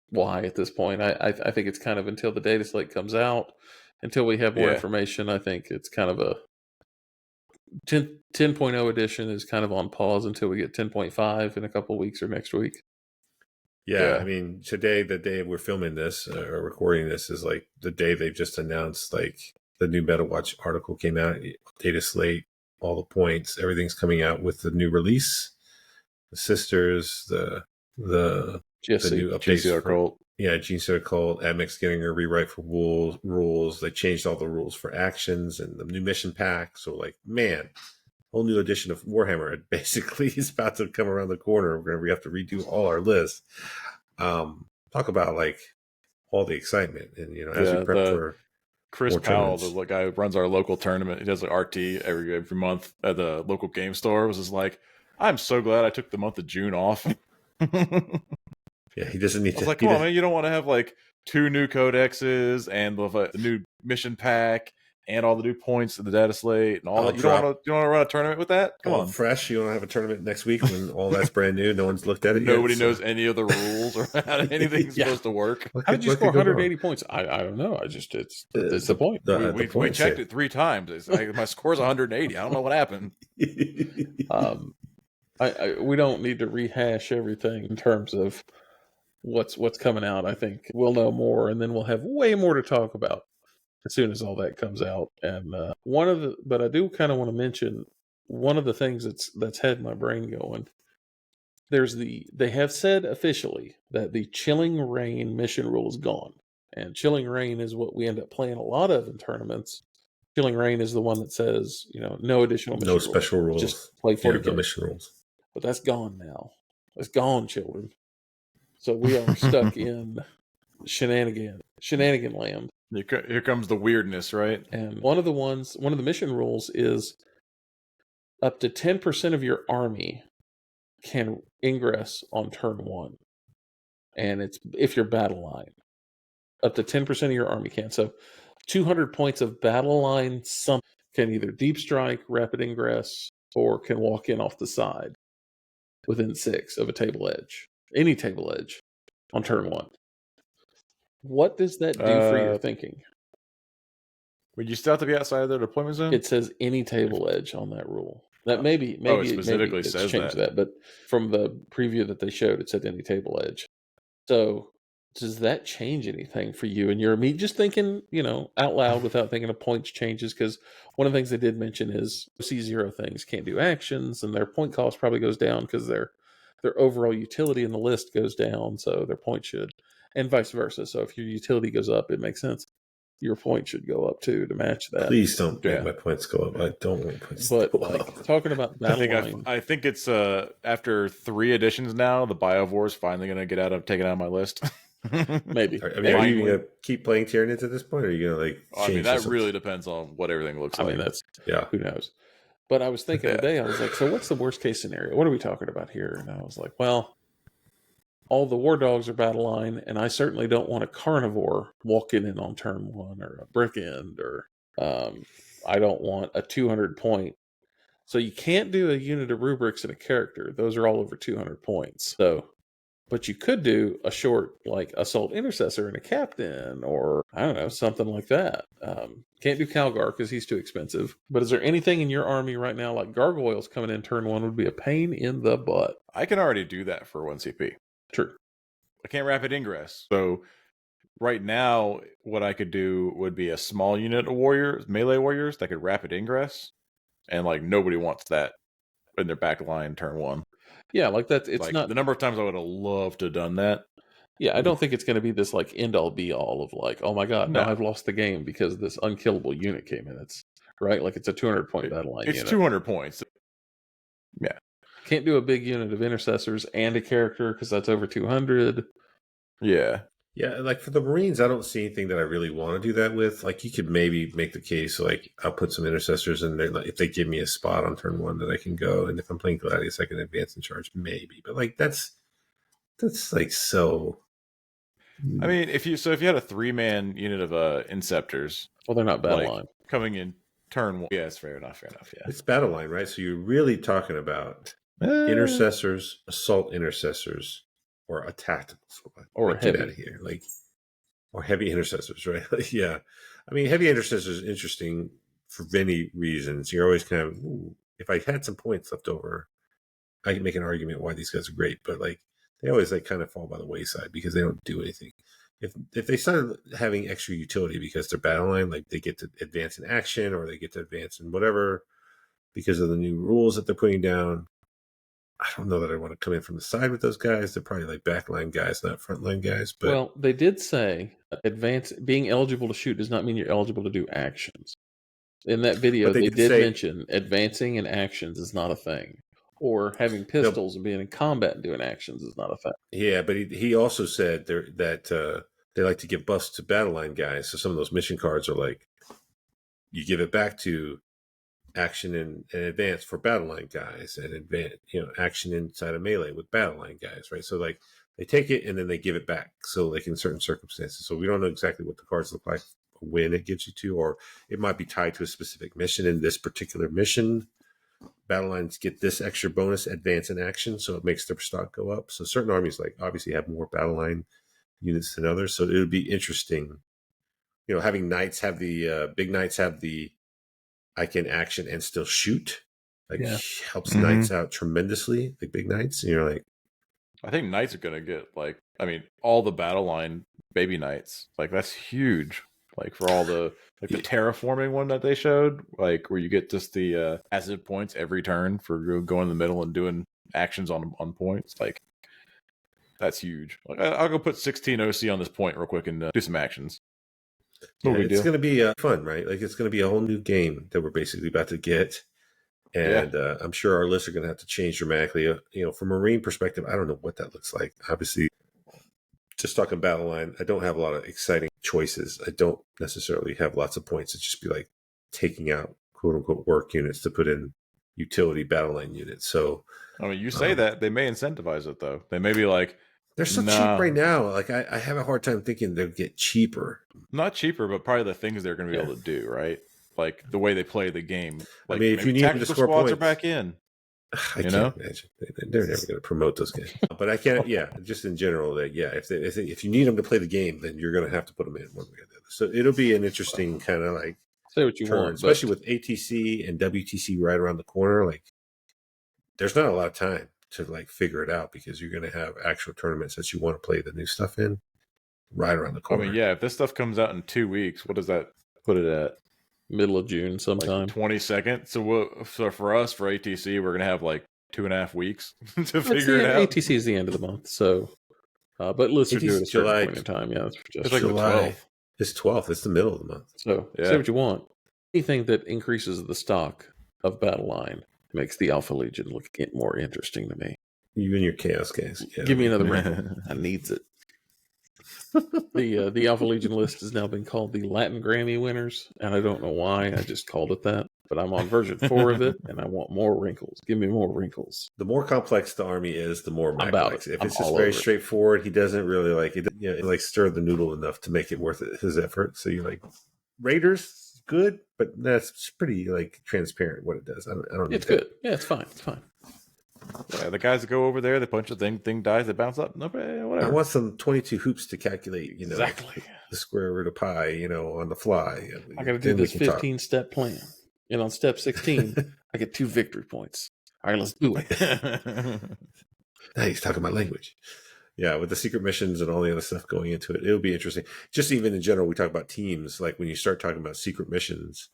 why at this point? I think it's kind of until the data slate comes out, until we have more information. I think it's kind of a 10.0 edition is kind of on pause until we get 10.5 in a couple of weeks or next week. Yeah, I mean, today, the day we're filming this or recording this, is like the day they've just announced like the new MetaWatch article came out, data slate, all the points, everything's coming out with the new release, the sisters, the new updates for Gene Stealer Cult, Admix getting a rewrite for rules. They changed all the rules for actions and the new mission pack. So like, man, whole new edition of Warhammer basically is about to come around the corner. We have to redo all our lists. Talk about like all the excitement, and as we prep for Chris Powell, the guy who runs our local tournament, he does like RT every month at the local game store, was just like, I'm so glad I took the month of June off. Yeah, he doesn't need to. I was like, come on, man, you don't want to have like 2 new codexes and the new mission pack and all the new points in the data slate and all that. You don't want to run a tournament with that? Come on. Fresh. You don't have a tournament next week when all that's brand new. No one's looked at it Nobody yet. knows any of the rules or how anything's supposed to work. How did you score 180 points? I don't know. It's the point. We checked it 3 times. It's like, my score's 180. I don't know what happened. We don't need to rehash everything in terms of what's coming out. I think we'll know more, and then we'll have way more to talk about as soon as all that comes out. And but I do kind of want to mention one of the things that's had my brain going. They have said officially that the Chilling Reign mission rule is gone, and Chilling Reign is what we end up playing a lot of in tournaments. Chilling Reign is the one that says no additional mission no special rules, just play 40K. The mission rules. But that's gone now. It's gone, children. So we are stuck in shenanigan land. Here comes the weirdness, right? And one of the mission rules is up to 10% of your army can ingress on turn 1. And it's if you're battle line. Up to 10% of your army can. So 200 points of battle line can either deep strike, rapid ingress, or can walk in off the side. within 6 of a table edge, any table edge, on turn 1. What does that do for your thinking? Would you still have to be outside of their deployment zone? It says any table edge on that rule. That maybe it specifically it's says changed that, but from the preview that they showed, it said any table edge. So does that change anything for you and your me? Just thinking, out loud without thinking of points changes, because one of the things they did mention is C0 things can't do actions, and their point cost probably goes down because their overall utility in the list goes down, so their point should, and vice versa. So if your utility goes up, it makes sense. Your point should go up too to match that. Please don't make my points go up. I don't want points to go up. Talking about battle line, I think it's after 3 editions now, the Biovore is finally going to get taken out of my list. Maybe. Are you going to keep playing Tyranids at this point, or are you going to change? That really depends on what everything looks like. That's who knows. But I was thinking today, I was like, so what's the worst case scenario? What are we talking about here? And I was like, well, all the war dogs are battle line, and I certainly don't want a carnivore walking in on turn 1 or a brick end, or I don't want a 200 point. So you can't do a unit of rubrics and a character. Those are all over 200 points. But you could do a short like assault intercessor and a captain, or I don't know, something like that. Can't do Calgar because he's too expensive. But is there anything in your army right now, like gargoyles coming in turn 1 would be a pain in the butt? I can already do that for 1 CP. True. I can't rapid ingress. So right now, what I could do would be a small unit of melee warriors that could rapid ingress, and like nobody wants that in their back line turn 1. Yeah, like that. It's like, not the number of times I would have loved to have done that. Yeah, I don't think it's going to be this like end all be all of like, oh my god, now I've lost the game because this unkillable unit came in. It's right, like it's a 200 point battle line. It's 200 points. Yeah, can't do a big unit of intercessors and a character because that's over 200. Yeah. Like for the Marines, I don't see anything that I really want to do that with. Like you could maybe make the case, like I'll put some intercessors in there. Like, if they give me a spot on turn 1 that I can go, and if I'm playing Gladius, I can advance and charge, maybe. But like that's like so. I mean, if you had a 3-man unit of Inceptors, well, they're not battle line coming in turn 1. Yeah, it's fair enough. Yeah, it's battle line, right? So you're really talking about intercessors, assault intercessors, or a tactical squad, or heavy. Get out of here, or heavy intercessors, right? Yeah, I mean, heavy intercessors is interesting for many reasons. You're always kind of, if I had some points left over, I can make an argument why these guys are great, but like they always like kind of fall by the wayside because they don't do anything. If they started having extra utility because they're battle line, like they get to advance in action or they get to advance in whatever because of the new rules that they're putting down, I don't know that I want to come in from the side with those guys. They're probably like backline guys, not frontline guys. But well, they did say being eligible to shoot does not mean you're eligible to do actions. In that video, they did mention advancing in actions is not a thing. Or having pistols and being in combat and doing actions is not a thing. Yeah, but he also said that they like to give buffs to battle line guys. So some of those mission cards are like, you give it back to action and advance for battle line guys, and advance, action inside of melee with battle line guys, right? So like they take it and then they give it back. So like in certain circumstances. So we don't know exactly what the cards look like when it gives you to, or it might be tied to a specific mission. In this particular mission, battle lines get this extra bonus advance in action, so it makes their stock go up. So certain armies like obviously have more battle line units than others. So it would be interesting, having knights have the big knights have the I can action and still shoot. Helps knights out tremendously, the big knights. And you're like, I think knights are gonna get all the battle line baby knights. Like that's huge. Like for all the the terraforming one that they showed, like where you get just the passive points every turn for going in the middle and doing actions on points. Like that's huge. Like I'll go put 16 OC on this point real quick and do some actions. It's going to be fun, right? Like it's going to be a whole new game that we're basically about to get, and I'm sure our lists are going to have to change dramatically. From a Marine perspective, I don't know what that looks like. Obviously, just talking battle line, I don't have a lot of exciting choices. I don't necessarily have lots of points. It'd just be like taking out quote unquote work units to put in utility battle line units. So, I mean, you say that they may incentivize it though. They may be like, they're so cheap right now. Like I have a hard time thinking they'll get cheaper. Not cheaper, but probably the things they're going to be able to do, right? Like the way they play the game. Like, I mean, if you need them to score points, are back in. I can't imagine. They're never going to promote those games. But I can't. Yeah, just in general, that if you need them to play the game, then you're going to have to put them in one way or the other. So it'll be an interesting kind of like say what you turn, want, especially with ATC and WTC right around the corner. Like, there's not a lot of time to like figure it out because you're going to have actual tournaments that you want to play the new stuff in right around the corner. I mean, yeah, if this stuff comes out in 2 weeks, what does that put it at? Middle of June sometime. Like 22nd. So for us, for ATC, we're gonna have like 2.5 weeks to figure it out. ATC is the end of the month, so but let's do it at a certain point in time. Yeah, it's like July. The 12th. It's 12th. It's the middle of the month. So say what you want. Anything that increases the stock of Battle Line makes the Alpha Legion look more interesting to me. Even your Chaos guys. Yeah. Give me another wrinkle. I needs it. The Alpha Legion list has now been called the Latin Grammy winners, and I don't know why. I just called it that. But I'm on version 4 of it, and I want more wrinkles. Give me more wrinkles. The more complex the army is, the more Mac likes it. If it's just very straightforward, he doesn't really like it. It like stir the noodle enough to make it worth his effort. So you like Raiders, good, but that's pretty like transparent what it does. I don't. It's good. Yeah, it's fine. It's fine. Yeah, the guys that go over there, they punch the thing dies, they bounce up. Nobody, whatever. I want some 22 hoops to calculate, exactly the square root of pi, on the fly. I got to do this 15-step plan. And on step 16, I get 2 victory points. All right, let's do it. Now he's talking my language. Yeah, with the secret missions and all the other stuff going into it, it'll be interesting. Just even in general, we talk about teams. Like when you start talking about secret missions,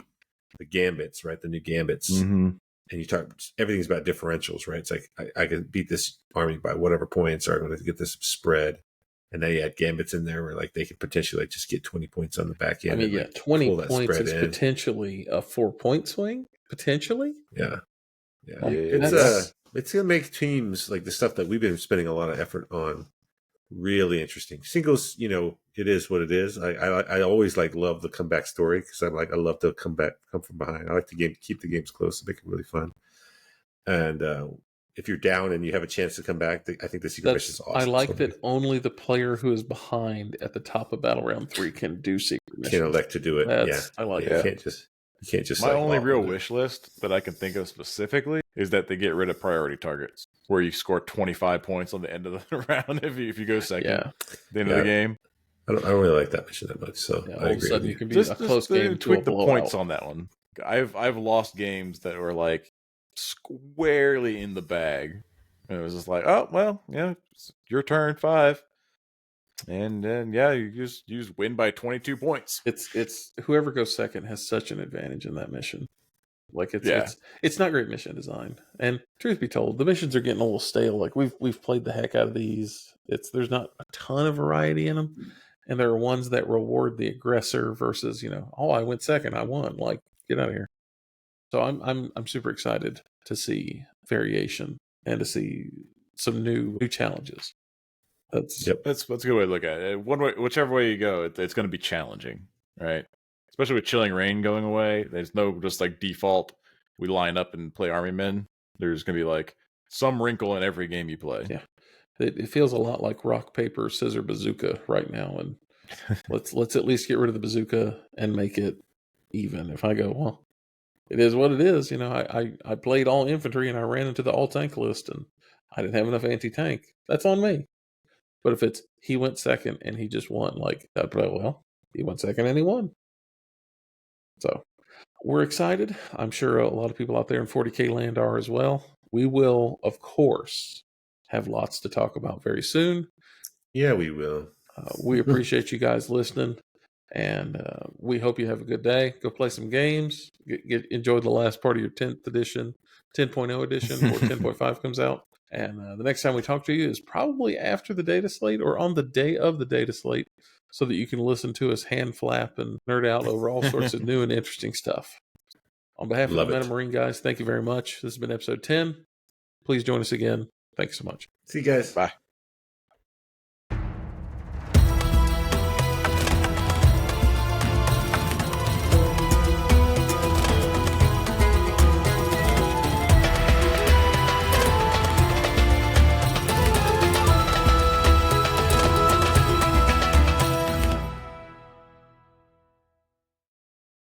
the gambits, right? The new gambits. Mm-hmm. And you talk, everything's about differentials, right? It's like, I can beat this army by whatever points, or I'm going to get this spread. And then you add gambits in there where like they could potentially like just get 20 points on the back end. I mean, yeah, 20 points is potentially a 4-point swing, potentially. Yeah. It's going to make teams like the stuff that we've been spending a lot of effort on really interesting. Singles, it is what it is. I always love the comeback story because I love to come from behind. I like to keep the games close to make it really fun. And if you're down and you have a chance to come back, I think the secret mission is awesome. I like that only the player who is behind at the top of Battle Round 3 can do secret missions. Can elect to do it. I like that. You can't just. My only real wish list that I can think of specifically is that they get rid of priority targets, where you score 25 points on the end of the round if you go second. Yeah. At the end of the game. I don't really like that mission that much, so all of a sudden you can be a close game. Tweak the points on that one. I've lost games that were like squarely in the bag. And it was just like, oh well, yeah, it's your turn 5, and then you just win by 22 points. It's whoever goes second has such an advantage in that mission. Like it's not great mission design. And truth be told, the missions are getting a little stale. Like we've played the heck out of these. There's not a ton of variety in them. And there are ones that reward the aggressor versus, I went second, I won. Like, get out of here. So I'm super excited to see variation and to see some new challenges. That's a good way to look at it. Whichever way you go, it's going to be challenging, right? Especially with Chilling Reign going away. There's no just like default. We line up and play army men. There's going to be like some wrinkle in every game you play. Yeah. It feels a lot like rock, paper, scissor, bazooka right now, and let's at least get rid of the bazooka and make it even. If I go, well, it is what it is. I played all infantry and I ran into the all tank list and I didn't have enough anti-tank. That's on me. But if it's he went second and he just won, like that, well, he went second and he won. So we're excited. I'm sure a lot of people out there in 40K land are as well. We will, of course, have lots to talk about very soon. Yeah, we will. We appreciate you guys listening, and we hope you have a good day. Go play some games. Enjoy the last part of your 10th edition, 10.0 edition, or 10.5 comes out. And the next time we talk to you is probably after the data slate or on the day of the data slate, so that you can listen to us hand flap and nerd out over all sorts of new and interesting stuff. On behalf of the Men of Marine guys, thank you very much. This has been episode 10. Please join us again. Thanks so much. See you guys. Bye.